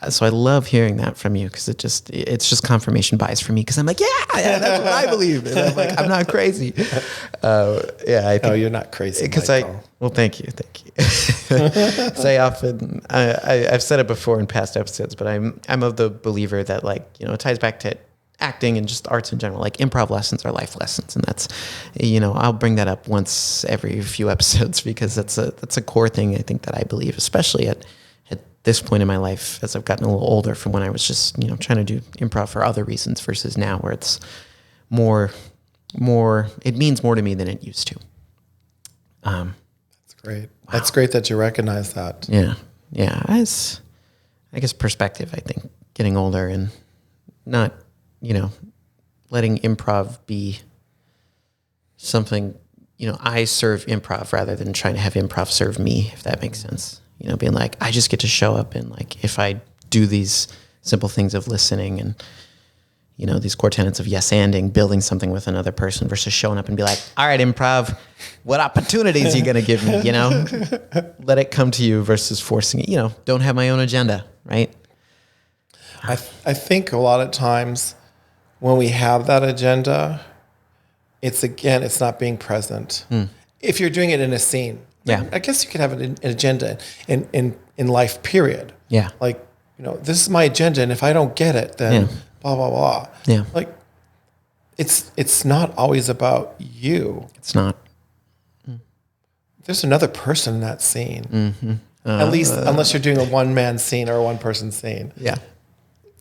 So I love hearing that from you because it's just confirmation bias for me because I'm like, yeah, that's what I believe. And I'm like, I'm not crazy. I think, you're not crazy. Because well, thank you. So I often, I've said it before in past episodes, but I'm of the believer that like, it ties back to acting and just arts in general. Like improv lessons are life lessons. And that's, I'll bring that up once every few episodes because that's a core thing I think that I believe, especially at this point in my life as I've gotten a little older from when I was just, trying to do improv for other reasons versus now where it's more, it means more to me than it used to. That's great. Wow. That's great that you recognize that. Yeah. Yeah. I guess perspective, I think, getting older and not, letting improv be something, I serve improv rather than trying to have improv serve me, if that makes sense. Being like, I just get to show up and like, if I do these simple things of listening and, these core tenets of yes-anding, building something with another person versus showing up and be like, all right, improv, what opportunities are you going to give me? Let it come to you versus forcing it, don't have my own agenda. Right. I think a lot of times when we have that agenda, it's not being present. If you're doing it in a scene. Yeah, I guess you could have an agenda in life, period. Yeah. Like, this is my agenda, and if I don't get it, then blah, blah, blah. Yeah. Like, it's not always about you. It's not. There's another person in that scene. Mm-hmm. At least, unless you're doing a one-man scene or a one-person scene. Yeah.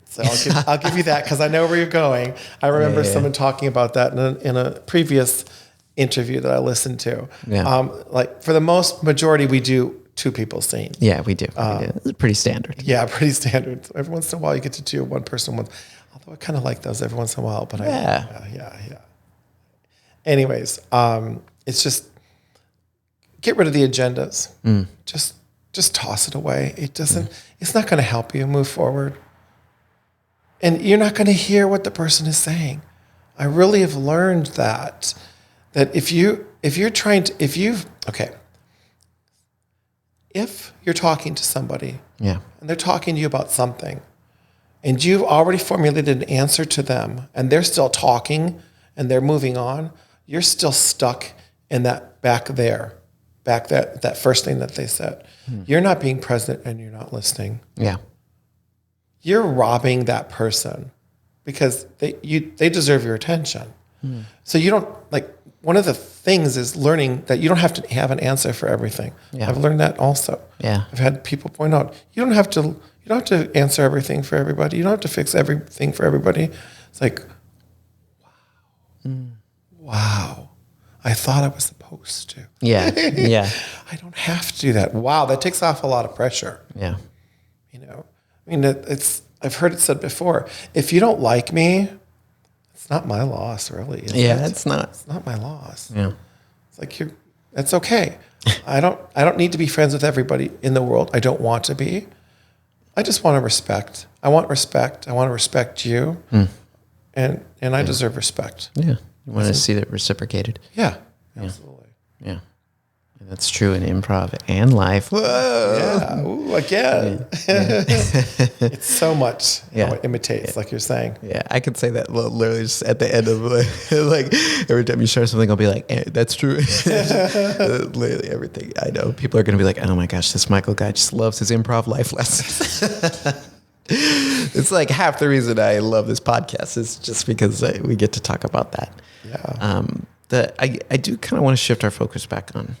So I'll give you that because I know where you're going. I remember someone talking about that in a previous interview that I listened to. Yeah. Like for the most majority, we do two people scenes. Yeah, we do. It's pretty standard. Yeah, pretty standard. Every once in a while, you get to do one person one. Although I kind of like those every once in a while. But yeah. Anyways, it's just get rid of the agendas. Just toss it away. It doesn't. It's not going to help you move forward. And you're not going to hear what the person is saying. I really have learned that if you're talking to somebody and they're talking to you about something and you've already formulated an answer to them, and they're still talking and they're moving on, you're still stuck in that that first thing that they said. You're not being present and you're not listening. Yeah. You're robbing that person because they deserve your attention. So you don't, like, one of the things is learning that you don't have to have an answer for everything. Yeah. I've learned that also. Yeah. I've had people point out, you don't have to answer everything for everybody. You don't have to fix everything for everybody. It's like, wow. I thought I was supposed to. Yeah. Yeah. I don't have to do that. Wow. That takes off a lot of pressure. Yeah. You know, I mean, I've heard it said before, if you don't like me, it's not my loss, really. It's not. It's not my loss. Yeah. It's like that's okay. I don't need to be friends with everybody in the world. I don't want to be. I just want to respect. I want respect. I want to respect you. And I deserve respect. Yeah. You want to see that reciprocated. Yeah. Absolutely. Yeah. And that's true in improv and life. Whoa. Yeah. Ooh, again. Yeah. It's so much how it imitates, like you're saying. Yeah. I could say that literally just at the end of like every time you share something, I'll be like, that's true. Literally everything. I know people are going to be like, oh my gosh, this Michael guy just loves his improv life lessons. It's like half the reason I love this podcast is just because we get to talk about that. Yeah. I do kind of want to shift our focus back on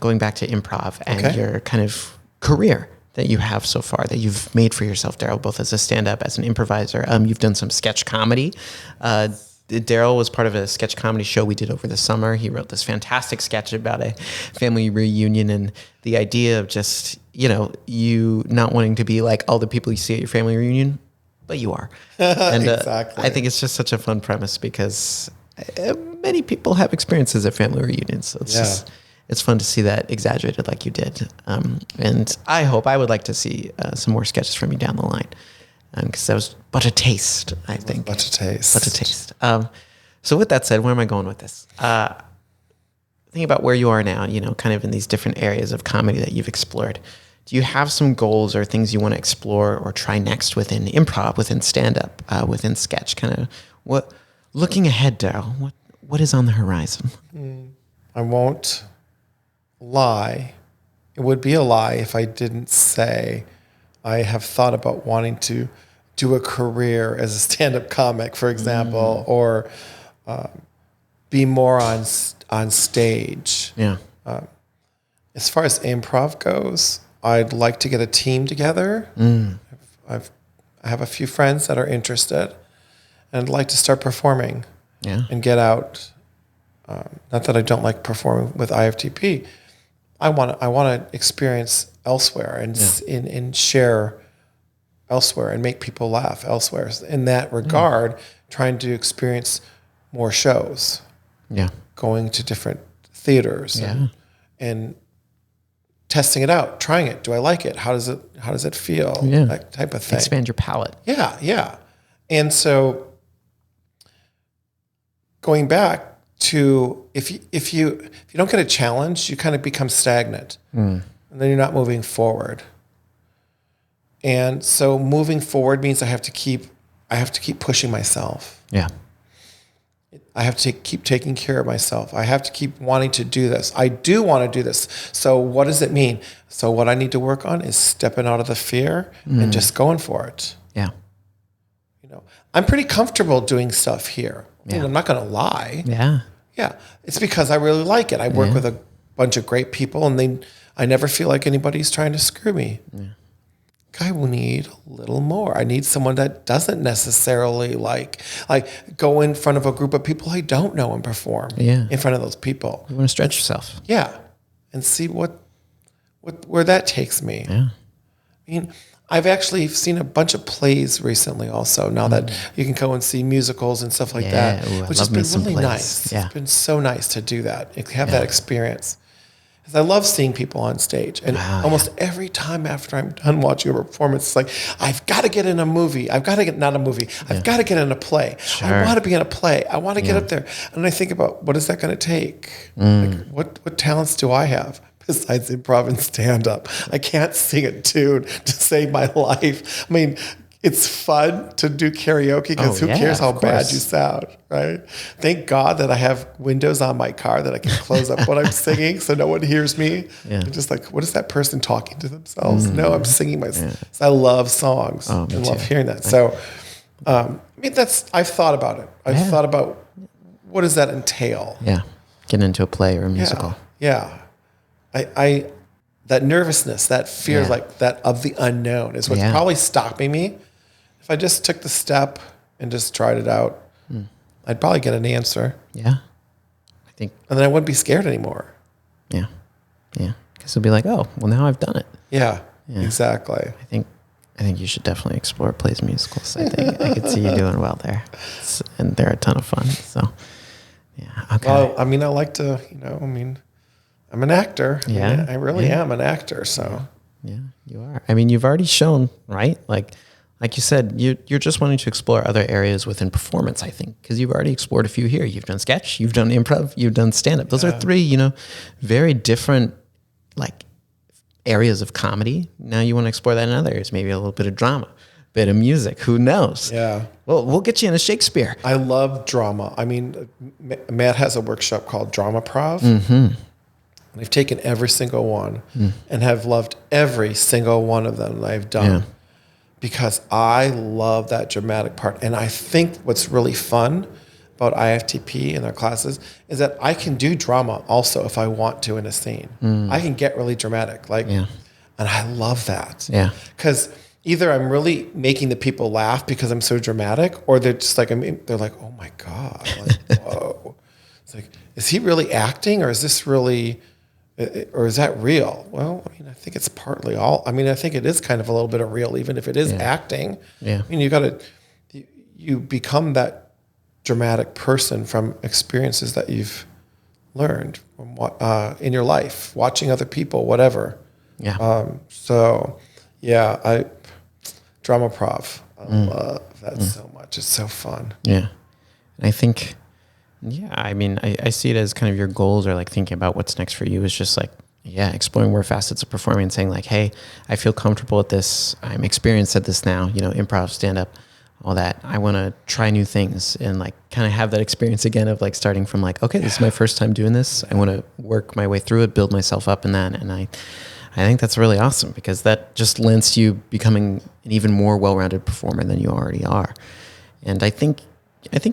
going back to improv and your kind of career that you have so far that you've made for yourself, Daryl, both as a stand-up, as an improviser. You've done some sketch comedy. Daryl was part of a sketch comedy show we did over the summer. He wrote this fantastic sketch about a family reunion and the idea of just, you not wanting to be like all the people you see at your family reunion, but you are. And exactly. I think it's just such a fun premise because many people have experiences at family reunions. So it's fun to see that exaggerated like you did. And I would like to see some more sketches from you down the line. Because that was but a taste, I think. But a taste. But a taste. So with that said, where am I going with this? Think about where you are now, kind of in these different areas of comedy that you've explored. Do you have some goals or things you want to explore or try next within improv, within stand-up, within sketch? Kind of looking ahead, Daryl, what is on the horizon? I won't lie. It would be a lie if I didn't say I have thought about wanting to do a career as a stand-up comic, for example, or be more on stage. Yeah. As far as improv goes, I'd like to get a team together. I have a few friends that are interested, and I'd like to start performing and get out. Not that I don't like performing with IFTP. I want to experience elsewhere and share elsewhere and make people laugh elsewhere. In that regard, trying to experience more shows. Yeah. Going to different theaters and testing it out, trying it. Do I like it? How does it feel? Yeah. That type of thing. Expand your palette. Yeah. And so going back to if you don't get a challenge, you kind of become stagnant. And then you're not moving forward. And so moving forward means I have to keep pushing myself. Yeah. I have to keep taking care of myself. I have to keep wanting to do this. I do want to do this. So what does it mean? So what I need to work on is stepping out of the fear and just going for it. Yeah. I'm pretty comfortable doing stuff here. Yeah. I'm not going to lie. Yeah. Yeah. It's because I really like it. I work with a bunch of great people, and I never feel like anybody's trying to screw me. Yeah. I will need a little more. I need someone that doesn't necessarily like go in front of a group of people I don't know and perform in front of those people. You want to stretch yourself. Yeah. And see where that takes me. Yeah. I mean, I've actually seen a bunch of plays recently also, now that you can go and see musicals and stuff like that, which has been really nice. Yeah. It's been so nice to do that, have that experience. Because I love seeing people on stage. And almost every time after I'm done watching a performance, it's like, I've got to get in a movie. I've got to get in a play. Sure. I want to be in a play. I want to get up there. And I think about, what is that going to take? Like, what talents do I have besides improv and stand-up? I can't sing a tune to save my life. I mean, it's fun to do karaoke because who cares how bad you sound, right? Thank God that I have windows on my car that I can close up when I'm singing so no one hears me. Yeah. I'm just like, what is that person talking to themselves? No, I'm singing my songs. I love songs and love hearing that. So, I mean, I've thought about it. I've thought about what does that entail? Yeah. Getting into a play or a musical. Yeah. I that nervousness, that fear like that of the unknown is what's probably stopping me. If I just took the step and just tried it out, I'd probably get an answer. Yeah. I think. And then I wouldn't be scared anymore. Yeah. Yeah. Because it'll be like, oh, well, now I've done it. Yeah. Exactly. I think you should definitely explore plays and musicals. I think I could see you doing well there. And they're a ton of fun. So, yeah. Okay. Well, I mean, I like to, I'm an actor. Yeah. I really am an actor. So. Yeah, you are. I mean, you've already shown, right? Like you said, you're just wanting to explore other areas within performance, I think, because you've already explored a few here. You've done sketch, you've done improv, you've done stand-up. Those are three, very different, like, areas of comedy. Now you want to explore that in other areas, maybe a little bit of drama, bit of music, who knows? Yeah. Well, we'll get you in a Shakespeare. I love drama. I mean, Matt has a workshop called IMPROV-ed. And I've taken every single one and have loved every single one of them that I've done. Yeah. Because I love that dramatic part. And I think what's really fun about IFTP and our classes is that I can do drama also if I want to in a scene. I can get really dramatic. And I love that. Yeah. Because either I'm really making the people laugh because I'm so dramatic, or they're just like, they're like, oh my God, like, whoa. It's like, is he really acting, or is this really... or is that real? Well, I mean, I think it's partly all. I mean, I think it is kind of a little bit of real, even if it is acting. Yeah. I mean, you become that dramatic person from experiences that you've learned from in your life, watching other people, whatever. Yeah. IMPROV-ed. I love that so much. It's so fun. Yeah. I think... Yeah, I mean, I see it as kind of your goals, or like thinking about what's next for you is just like, exploring more facets of performing and saying like, hey, I feel comfortable at this. I'm experienced at this now, improv, stand up, all that. I want to try new things and like kind of have that experience again of like starting from like, okay, this is my first time doing this. I want to work my way through it, build myself up in that. And I think that's really awesome because that just lends to you becoming an even more well-rounded performer than you already are. And I think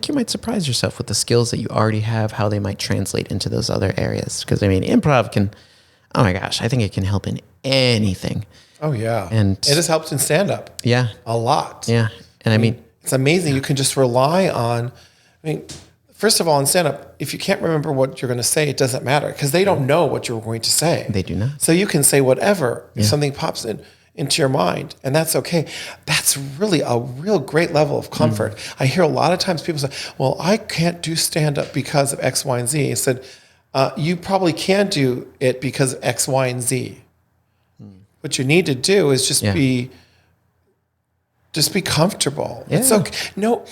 you might surprise yourself with the skills that you already have, how they might translate into those other areas. Because, I mean, improv can, oh my gosh, I think it can help in anything. Oh, yeah. And it has helped in stand-up. Yeah. A lot. Yeah. And I mean, it's amazing. You can just rely on, first of all, in stand-up, if you can't remember what you're going to say, it doesn't matter because they don't know what you're going to say. They do not. So you can say whatever if something pops into your mind, and that's okay. That's really a real great level of comfort. I hear a lot of times people say, well, I can't do stand-up because of X, Y, and Z. I said, you probably can do it because of X, Y, and Z. What you need to do is just be comfortable. Yeah. It's okay. No,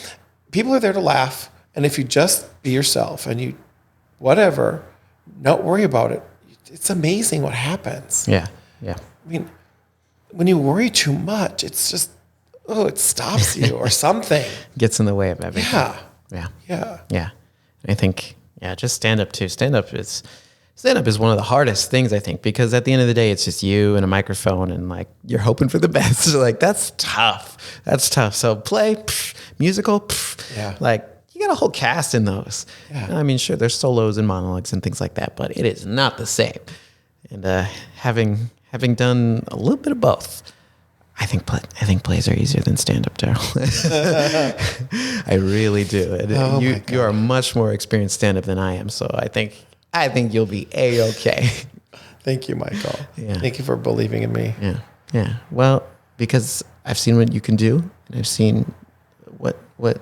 people are there to laugh, and if you just be yourself and you, whatever, don't worry about it. It's amazing what happens. Yeah, yeah. I mean, when you worry too much, it's just, it stops you or something. Gets in the way of everything. Yeah. Yeah. Yeah. Yeah. I think, just stand up too. Stand up is one of the hardest things, I think, because at the end of the day, it's just you and a microphone and like, you're hoping for the best. So like, that's tough. So play, musical, like you got a whole cast in those. Yeah. I mean, sure, there's solos and monologues and things like that, but it is not the same. And having done a little bit of both, I think plays are easier than stand-up, Daryl. I really do. You are much more experienced stand-up than I am, so I think you'll be A-okay. Thank you, Michael. Yeah. Thank you for believing in me. Yeah. Yeah. Well, because I've seen what you can do, and I've seen what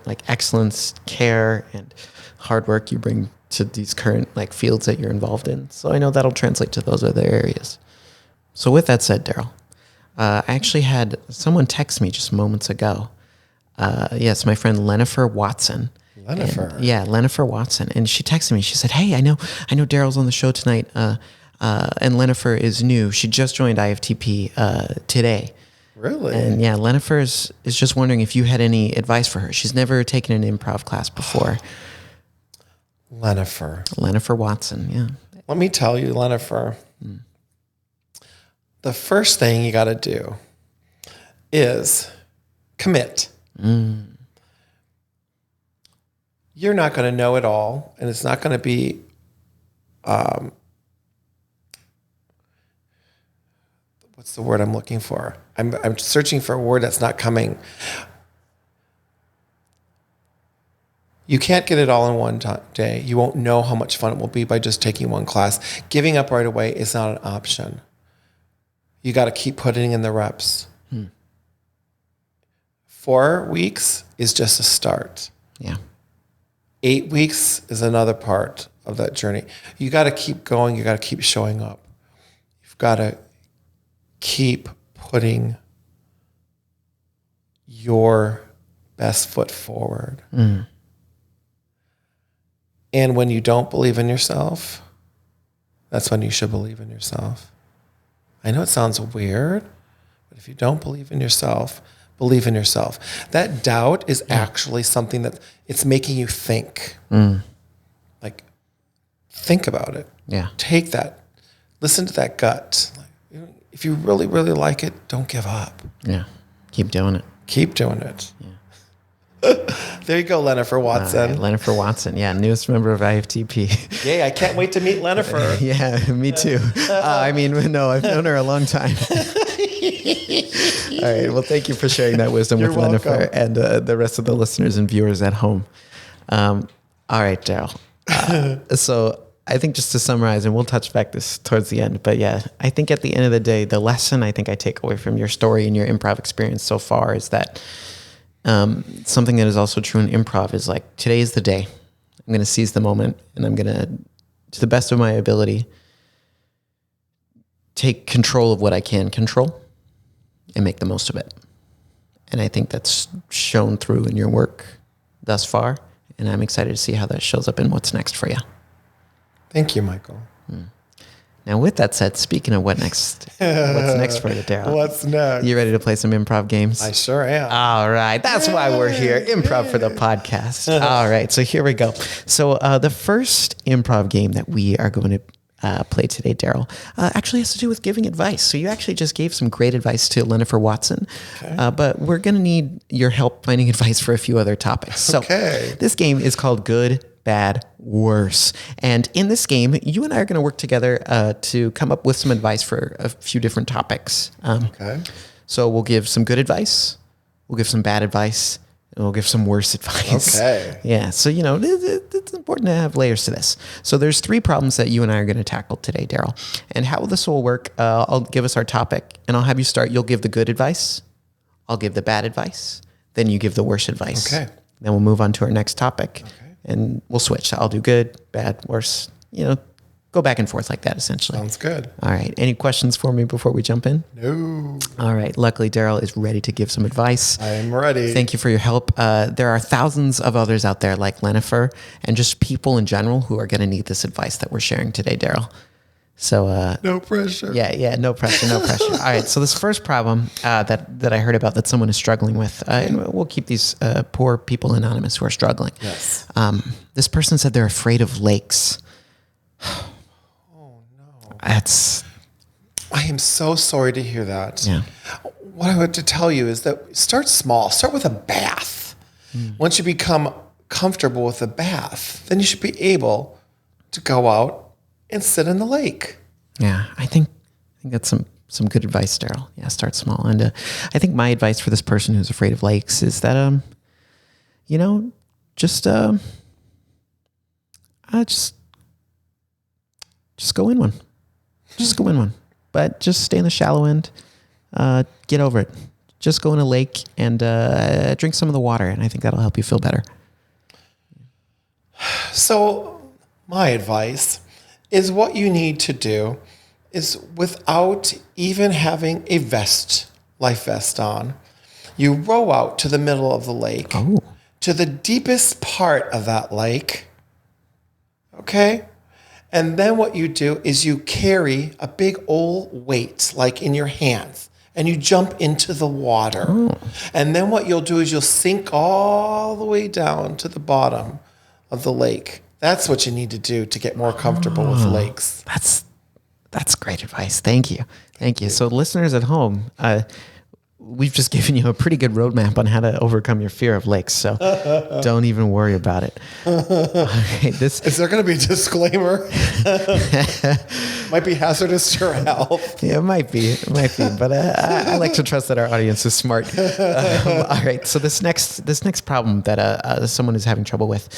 like excellence, care, and hard work you bring to these current like fields that you're involved in. So I know that'll translate to those other areas. So with that said, Daryl, I actually had someone text me just moments ago. Yes, my friend Lennifer Watson. Lennifer Watson. And she texted me. She said, hey, I know Daryl's on the show tonight. And Lennifer is new. She just joined IFTP today. Really? And yeah, Lennifer is just wondering if you had any advice for her. She's never taken an improv class before. Lennifer Watson, yeah. Let me tell you, Lennifer, the first thing you got to do is commit. You're not going to know it all, and it's not going to be what's the word I'm looking for? I'm searching for a word that's not coming. You can't get it all in one day. You won't know how much fun it will be by just taking one class. Giving up right away is not an option. You got to keep putting in the reps. 4 weeks is just a start. Yeah. 8 weeks is another part of that journey. You got to keep going. You got to keep showing up. You've got to keep putting your best foot forward. And when you don't believe in yourself, that's when you should believe in yourself. I know it sounds weird, but if you don't believe in yourself, believe in yourself. That doubt is actually something that it's making you think. Like, think about it. Yeah. Take that. Listen to that gut. If you really, really like it, don't give up. Yeah. Keep doing it. Keep doing it. Yeah. There you go, Lennifer Watson. Lennifer Watson, yeah, newest member of IFTP. Yay, I can't wait to meet Lennifer. Yeah, me too. No, I've known her a long time. All right, well, thank you for sharing that wisdom with Lennifer and the rest of the listeners and viewers at home. All right, Daryl. So I think just to summarize, and we'll touch back this towards the end, but yeah, I think at the end of the day, the lesson I think I take away from your story and your improv experience so far is that something that is also true in improv is like, today is the day. I'm going to seize the moment, and I'm going to the best of my ability, take control of what I can control and make the most of it. And I think that's shown through in your work thus far. And I'm excited to see how that shows up in what's next for you. Thank you, Michael. Now, with that said, speaking of what's next for you, Daryl? What's next? You ready to play some improv games? I sure am. All right. That's why we're here. Improv for the podcast. All right. So here we go. So the first improv game that we are going to play today, Daryl, actually has to do with giving advice. So you actually just gave some great advice to Lennifer Watson, but we're going to need your help finding advice for a few other topics. So this game is called Good, Bad, Worse. And in this game, you and I are going to work together to come up with some advice for a few different topics. So we'll give some good advice, we'll give some bad advice, and we'll give some worse advice. Yeah. So, you know, it's important to have layers to this. So there's 3 problems that you and I are going to tackle today, Daryl. And how this will work, I'll give us our topic, and I'll have you start. You'll give the good advice. I'll give the bad advice. Then you give the worse advice. Then we'll move on to our next topic. And we'll switch. So I'll do good, bad, worse, you know, go back and forth like that, essentially. Sounds good. All right. Any questions for me before we jump in? No. All right. Luckily, Daryl is ready to give some advice. I am ready. Thank you for your help. There are thousands of others out there like Lennifer and just people in general who are going to need this advice that we're sharing today, Daryl. So no pressure. Yeah, no pressure. All right. So this first problem that I heard about that someone is struggling with, and we'll keep these poor people anonymous who are struggling. Yes. This person said they're afraid of lakes. Oh no. I am so sorry to hear that. Yeah. What I want to tell you is that start small. Start with a bath. Once you become comfortable with a bath, then you should be able to go out and sit in the lake. Yeah, I think that's some good advice, Daryl. Yeah, start small. And I think my advice for this person who's afraid of lakes is that, you know, just go in one. Just go in one. But just stay in the shallow end. Get over it. Just go in a lake and drink some of the water, and I think that'll help you feel better. So my advice is what you need to do is without even having a life vest on, you row out to the middle of the lake, to the deepest part of that lake, okay? And then what you do is you carry a big old weight, like in your hands, and you jump into the water. And then what you'll do is you'll sink all the way down to the bottom of the lake. That's what you need to do to get more comfortable with lakes. That's great advice. Thank you. Thank you. So listeners at home, we've just given you a pretty good roadmap on how to overcome your fear of lakes. So don't even worry about it. Okay, is there going to be a disclaimer? Might be hazardous to your health. Yeah, it might be. But I like to trust that our audience is smart. All right. So this next problem that someone is having trouble with,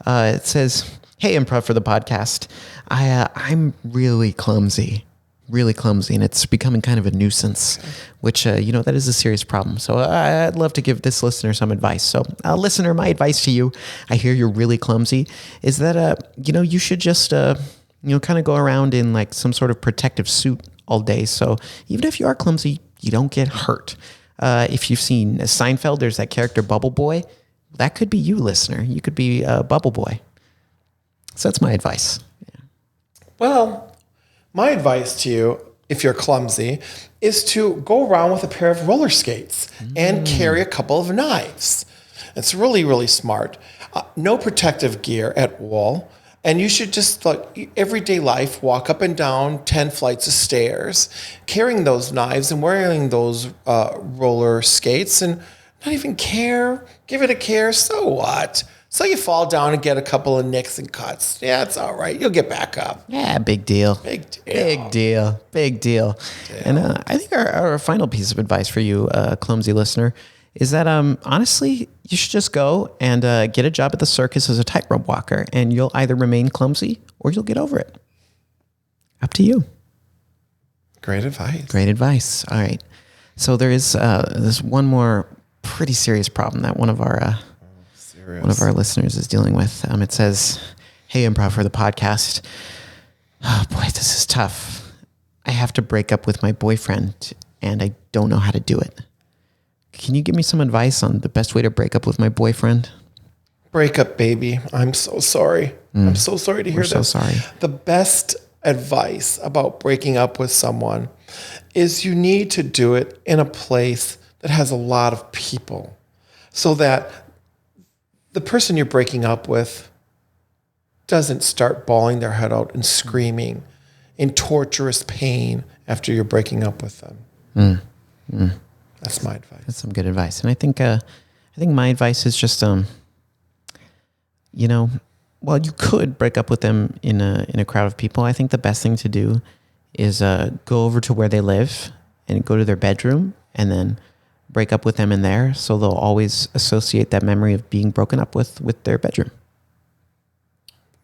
it says, "Hey, Improv for the podcast. I'm really clumsy, and it's becoming kind of a nuisance, which, that is a serious problem. So I'd love to give this listener some advice. So listener, my advice to you, I hear you're really clumsy, is that, you should just, kind of go around in like some sort of protective suit all day. So even if you are clumsy, you don't get hurt. If you've seen Seinfeld, there's that character Bubble Boy. That could be you, listener. You could be Bubble Boy. So that's my advice. Yeah. Well, my advice to you, if you're clumsy, is to go around with a pair of roller skates and carry a couple of knives. It's really, really smart. No protective gear at all. And you should just, like everyday life, walk up and down 10 flights of stairs, carrying those knives and wearing those roller skates and not even care. Give it a care. So what? So you fall down and get a couple of nicks and cuts. Yeah, it's all right. You'll get back up. Yeah, big deal. Big deal. And I think our final piece of advice for you, clumsy listener, is that honestly, you should just go and get a job at the circus as a tightrope walker, and you'll either remain clumsy or you'll get over it. Up to you. Great advice. All right. So there is this one more pretty serious problem that one of our listeners is dealing with. It says, "Hey, Improv for the podcast. Oh boy, this is tough. I have to break up with my boyfriend and I don't know how to do it. Can you give me some advice on the best way to break up with my boyfriend?" Break up, baby. I'm so sorry. I'm so sorry to hear that. We're so sorry. The best advice about breaking up with someone is you need to do it in a place that has a lot of people so that the person you're breaking up with doesn't start bawling their head out and screaming in torturous pain after you're breaking up with them. That's my advice. That's some good advice. And I think my advice is just, well, you could break up with them in a crowd of people. I think the best thing to do is go over to where they live and go to their bedroom and then break up with them in there, so they'll always associate that memory of being broken up with their bedroom.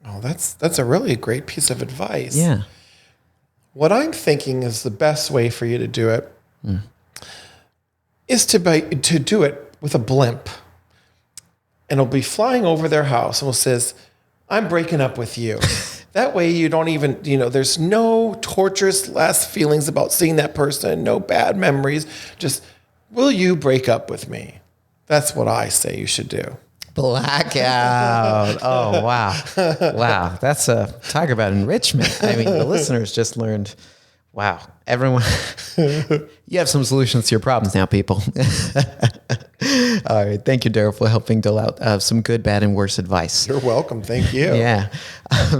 Oh, that's a really great piece of advice. Yeah. What I'm thinking is the best way for you to do it is to do it with a blimp. And it'll be flying over their house and will says, "I'm breaking up with you." That way you don't even, there's no torturous last feelings about seeing that person, no bad memories, just, "Will you break up with me?" That's what I say you should do. Blackout. Oh, wow. Wow. That's talk about enrichment. I mean, the listeners just learned, wow, everyone, you have some solutions to your problems now, people. All right. Thank you, Daryl, for helping dole out some good, bad, and worse advice. You're welcome. Thank you. Yeah.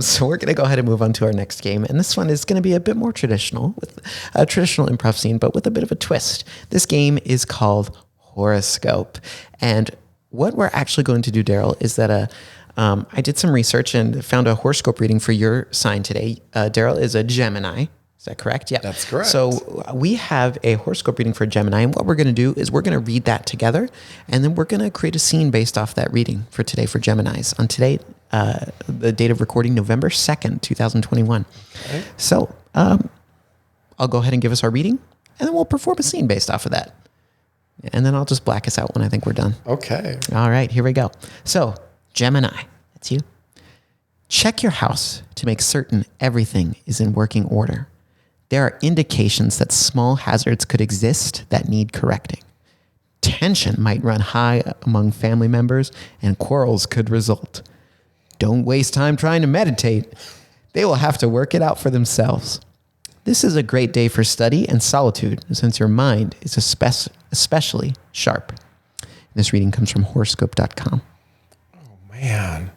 So we're going to go ahead and move on to our next game. And this one is going to be a bit more traditional, with a traditional improv scene, but with a bit of a twist. This game is called Horoscope. And what we're actually going to do, Daryl, is that I did some research and found a horoscope reading for your sign today. Daryl is a Gemini. Is that correct? Yeah. That's correct. So we have a horoscope reading for Gemini, and what we're going to do is we're going to read that together, and then we're going to create a scene based off that reading for today for Geminis. On today, the date of recording, November 2nd, 2021. Okay. So I'll go ahead and give us our reading, and then we'll perform a scene based off of that. And then I'll just black us out when I think we're done. Okay. All right, here we go. So, Gemini, that's you. Check your house to make certain everything is in working order. There are indications that small hazards could exist that need correcting. Tension might run high among family members and quarrels could result. Don't waste time trying to meditate. They will have to work it out for themselves. This is a great day for study and solitude, since your mind is especially sharp. This reading comes from horoscope.com. Oh, man.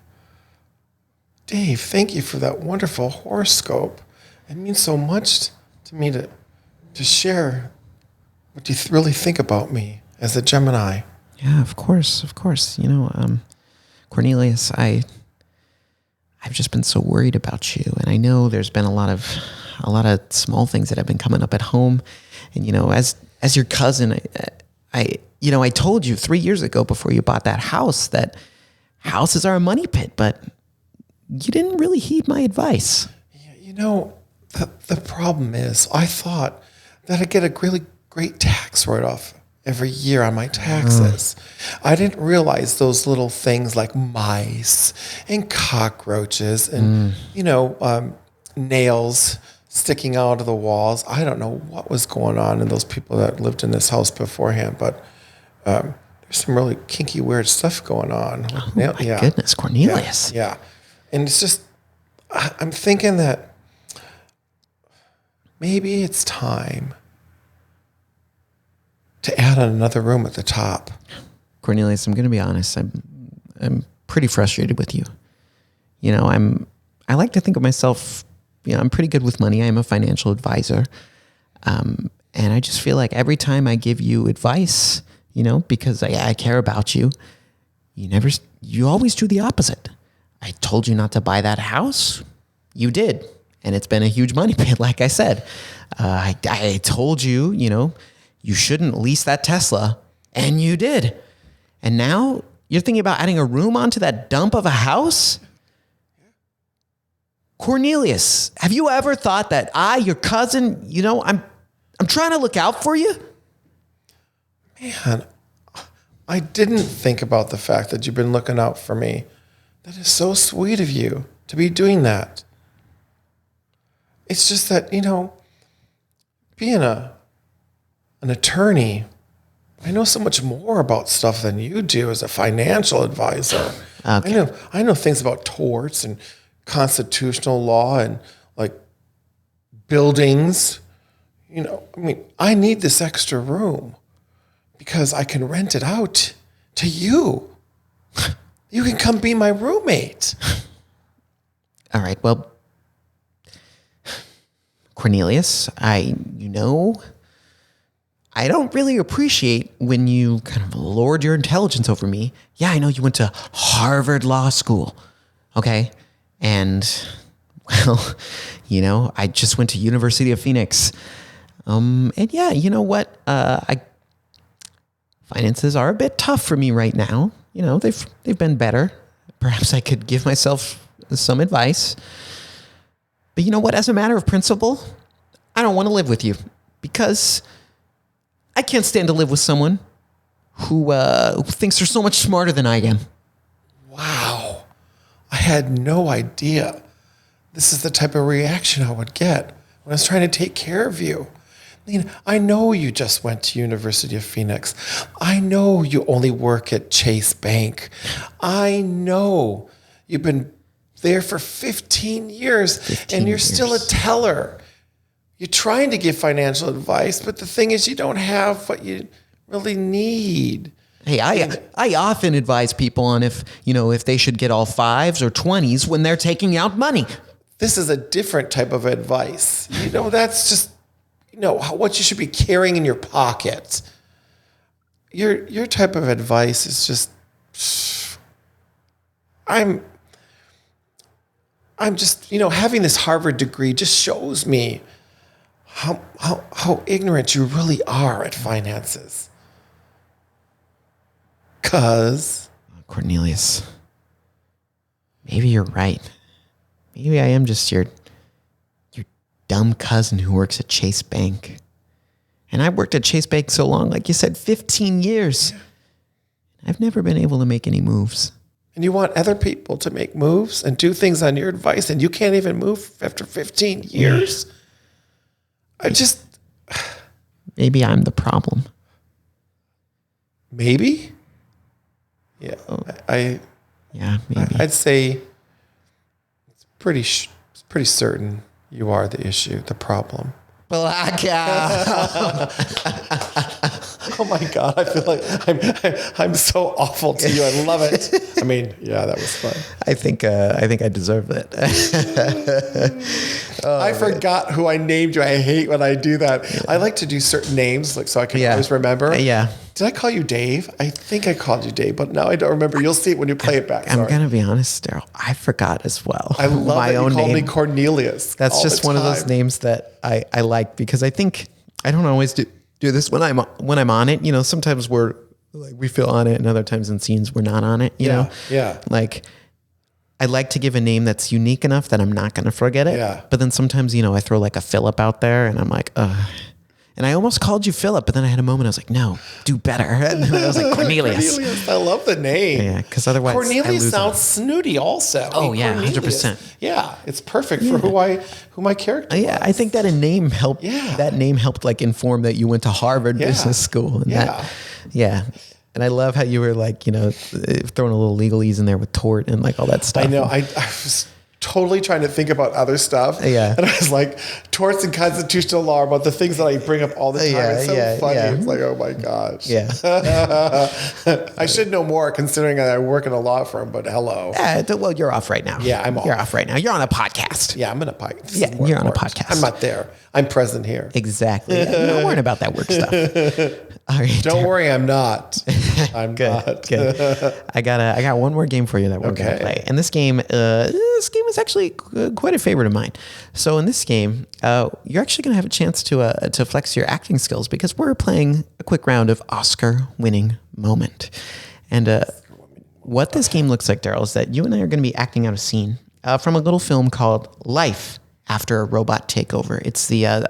Dave, thank you for that wonderful horoscope. It means so much to me to share what you really think about me as a Gemini. Yeah, of course. Cornelius, I've just been so worried about you, and I know there's been a lot of small things that have been coming up at home, and as your cousin, I told you 3 years ago before you bought that house that houses are a money pit, but you didn't really heed my advice. The problem is I thought that I'd get a really great tax write-off every year on my taxes. I didn't realize those little things like mice and cockroaches and, nails sticking out of the walls. I don't know what was going on in those people that lived in this house beforehand, but there's some really kinky, weird stuff going on. Oh, my goodness, Cornelius. Yeah. And it's just, I'm thinking that maybe it's time to add another room at the top. Cornelius, I'm going to be honest. I'm pretty frustrated with you. I like to think of myself, I'm pretty good with money. I am a financial advisor. And I just feel like every time I give you advice, because I care about you, you always do the opposite. I told you not to buy that house. You did. And it's been a huge money pit, like I said. I told you, you shouldn't lease that Tesla. And you did. And now you're thinking about adding a room onto that dump of a house? Cornelius, have you ever thought that your cousin, I'm trying to look out for you? Man, I didn't think about the fact that you've been looking out for me. That is so sweet of you to be doing that. It's just that, being an attorney, I know so much more about stuff than you do as a financial advisor. Okay. I know things about torts and constitutional law and like buildings. I need this extra room because I can rent it out to you. You can come be my roommate. All right. Well, Cornelius, I don't really appreciate when you kind of lord your intelligence over me. Yeah, I know you went to Harvard Law School. Okay. And, well, I just went to University of Phoenix. And yeah, you know what? Finances are a bit tough for me right now. They've been better. Perhaps I could give myself some advice. But you know what? As a matter of principle, I don't want to live with you because I can't stand to live with someone who thinks they're so much smarter than I am. Wow. I had no idea this is the type of reaction I would get when I was trying to take care of you. I know you just went to University of Phoenix. I know you only work at Chase Bank. I know you've been there for 15 years and you're still a teller. You're trying to give financial advice, but the thing is you don't have what you really need. Hey, I often advise people on if they should get all 5s or 20s when they're taking out money. This is a different type of advice. That's just what you should be carrying in your pocket. Your type of advice is just I'm just having this Harvard degree just shows me how ignorant you really are at finances. 'Cause Cornelius, maybe you're right. Maybe I am just your dumb cousin who works at Chase Bank. And I worked at Chase Bank so long, like you said, 15 years. Yeah. I've never been able to make any moves. And you want other people to make moves and do things on your advice, and you can't even move after 15 years? Maybe I'm the problem. Maybe? Yeah. Yeah, maybe. I'd say it's pretty certain You are the issue, the problem. Blackout. Oh my God, I feel like I'm so awful to you. I love it. I mean, yeah, that was fun. I think I deserve it. I forgot who I named you. I hate when I do that. Yeah. I like to do certain names like so I can always remember. Yeah. Did I call you Dave? I think I called you Dave, but now I don't remember. You'll see it when you play it back. I'm gonna be honest, Daryl. I forgot as well. I love my own name. You called me Cornelius. That's just one of those names that I like because I think I don't always do this when I'm on it. You know, sometimes we feel on it, and other times in scenes we're not on it. You know, like. I like to give a name that's unique enough that I'm not going to forget it. Yeah. But then sometimes, I throw like a Philip out there and I'm like, ugh. And I almost called you Philip, but then I had a moment. I was like, no, do better. And then I was like, Cornelius. Cornelius. I love the name. Yeah, because otherwise Cornelius sounds snooty also. Oh, yeah, 100%. Yeah, it's perfect for who my character was. I think that a name helped. Yeah. That name helped like inform that you went to Harvard Business School. And And I love how you were like, throwing a little legalese in there with tort and like all that stuff. I know. I was totally trying to think about other stuff. Yeah. And I was like, torts and constitutional law are about the things that I bring up all the time. It's so funny. Yeah. It's like, oh my gosh. Yeah. I should know more considering I work in a law firm, but hello. Well, you're off right now. Yeah, I'm off. You're off right now. You're on a podcast. Yeah, I'm on a podcast. Yeah, you're on a podcast. I'm not there. I'm present here. Exactly. Yeah, not worrying about that work stuff. All right, don't worry, I'm not. I'm good, not. Good. I got one more game for you that we're going to play. And this game is actually quite a favorite of mine. So in this game, you're actually going to have a chance to flex your acting skills because we're playing a quick round of Oscar-winning moment. And what this game looks like, Daryl, is that you and I are going to be acting out a scene from a little film called Life After a Robot Takeover. It's the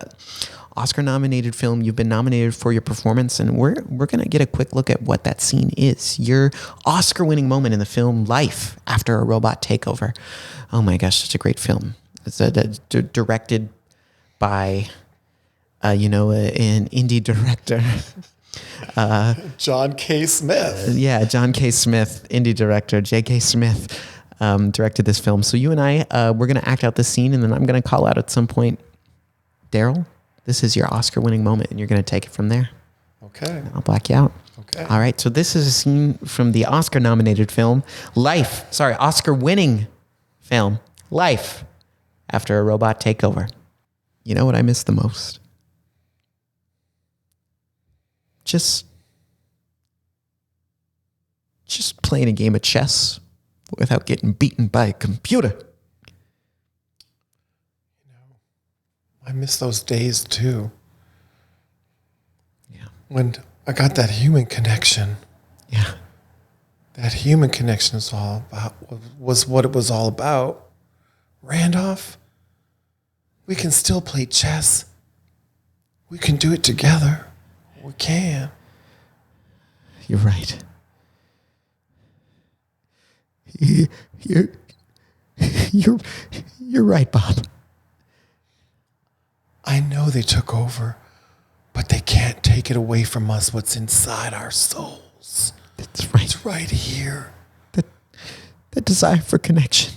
Oscar-nominated film. You've been nominated for your performance, and we're going to get a quick look at what that scene is. Your Oscar-winning moment in the film Life After a Robot Takeover. Oh my gosh, such a great film. It's directed by, an indie director. John K. Smith. John K. Smith, indie director. J.K. Smith directed this film. So you and I, we're going to act out this scene, and then I'm going to call out at some point, Daryl, this is your Oscar-winning moment, and you're going to take it from there. Okay. I'll black you out. Okay. All right. So this is a scene from the Oscar-nominated film Oscar-winning film Life After a Robot Takeover. You know what I miss the most? Just playing a game of chess without getting beaten by a computer. I miss those days too. Yeah. When I got that human connection. Yeah. That human connection was what it was all about. Randolph, we can still play chess. We can do it together. We can. You're right. You're right, Bob. I know they took over, but they can't take it away from us what's inside our souls. That's right. It's right here. The desire for connection.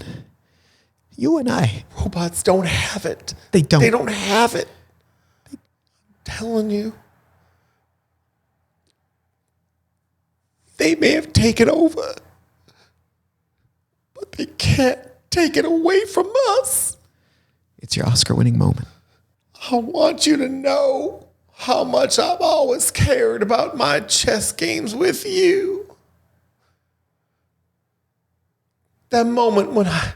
You and I. Robots don't have it. They don't. They don't have it. I'm telling you. They may have taken over, but they can't take it away from us. It's your Oscar-winning moment. I want you to know how much I've always cared about my chess games with you. That moment when I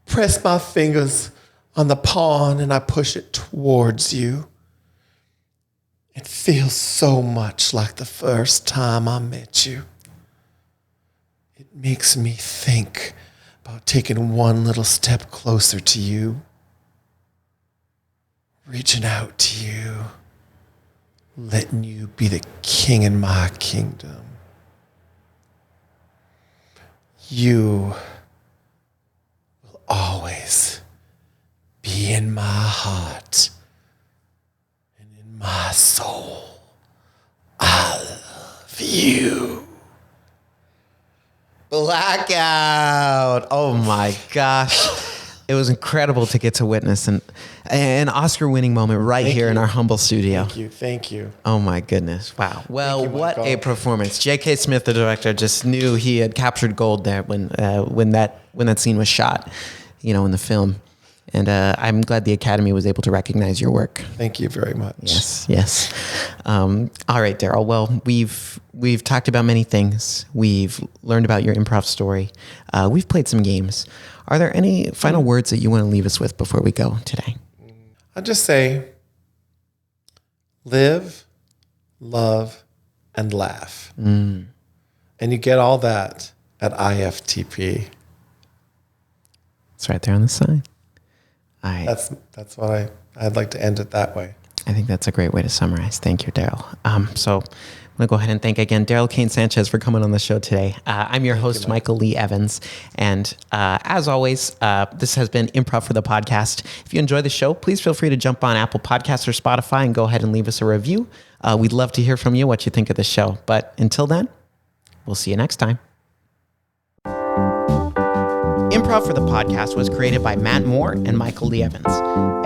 press my fingers on the pawn and I push it towards you. It feels so much like the first time I met you. It makes me think about taking one little step closer to you. Reaching out to you, letting you be the king in my kingdom. You will always be in my heart and in my soul. I love you. Blackout. Oh my gosh. It was incredible to get to witness an Oscar-winning moment right here in our humble studio. Thank you. Oh my goodness! Wow. Well, what a performance! J.K. Smith, the director, just knew he had captured gold there when that scene was shot, in the film. And I'm glad the Academy was able to recognize your work. Thank you very much. Yes. All right, Daryl. Well, we've talked about many things. We've learned about your improv story. We've played some games. Are there any final words that you want to leave us with before we go today? I'll just say, live, love, and laugh. And you get all that at IFTP. It's right there on the side. That's what I'd like to end it that way. I think that's a great way to summarize. Thank you, Daryl. So I'm going to go ahead and thank again Daryl Cain-Sanchez for coming on the show today. I'm your host, Michael Lee Evans. And as always, this has been Improv for the Podcast. If you enjoy the show, please feel free to jump on Apple Podcasts or Spotify and go ahead and leave us a review. We'd love to hear from you, what you think of the show. But until then, we'll see you next time. Improv for the Podcast was created by Matt Moore and Michael Lee Evans.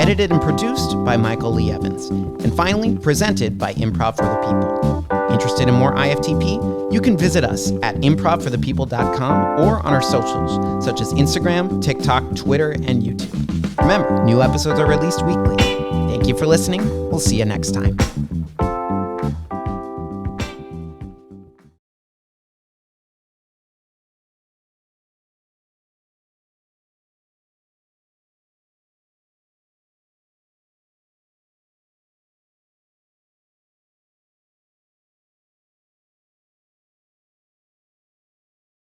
Edited and produced by Michael Lee Evans. And finally, presented by Improv for the People. Interested in more IFTP? You can visit us at improvforthepeople.com or on our socials, such as Instagram, TikTok, Twitter, and YouTube. Remember, new episodes are released weekly. Thank you for listening. We'll see you next time.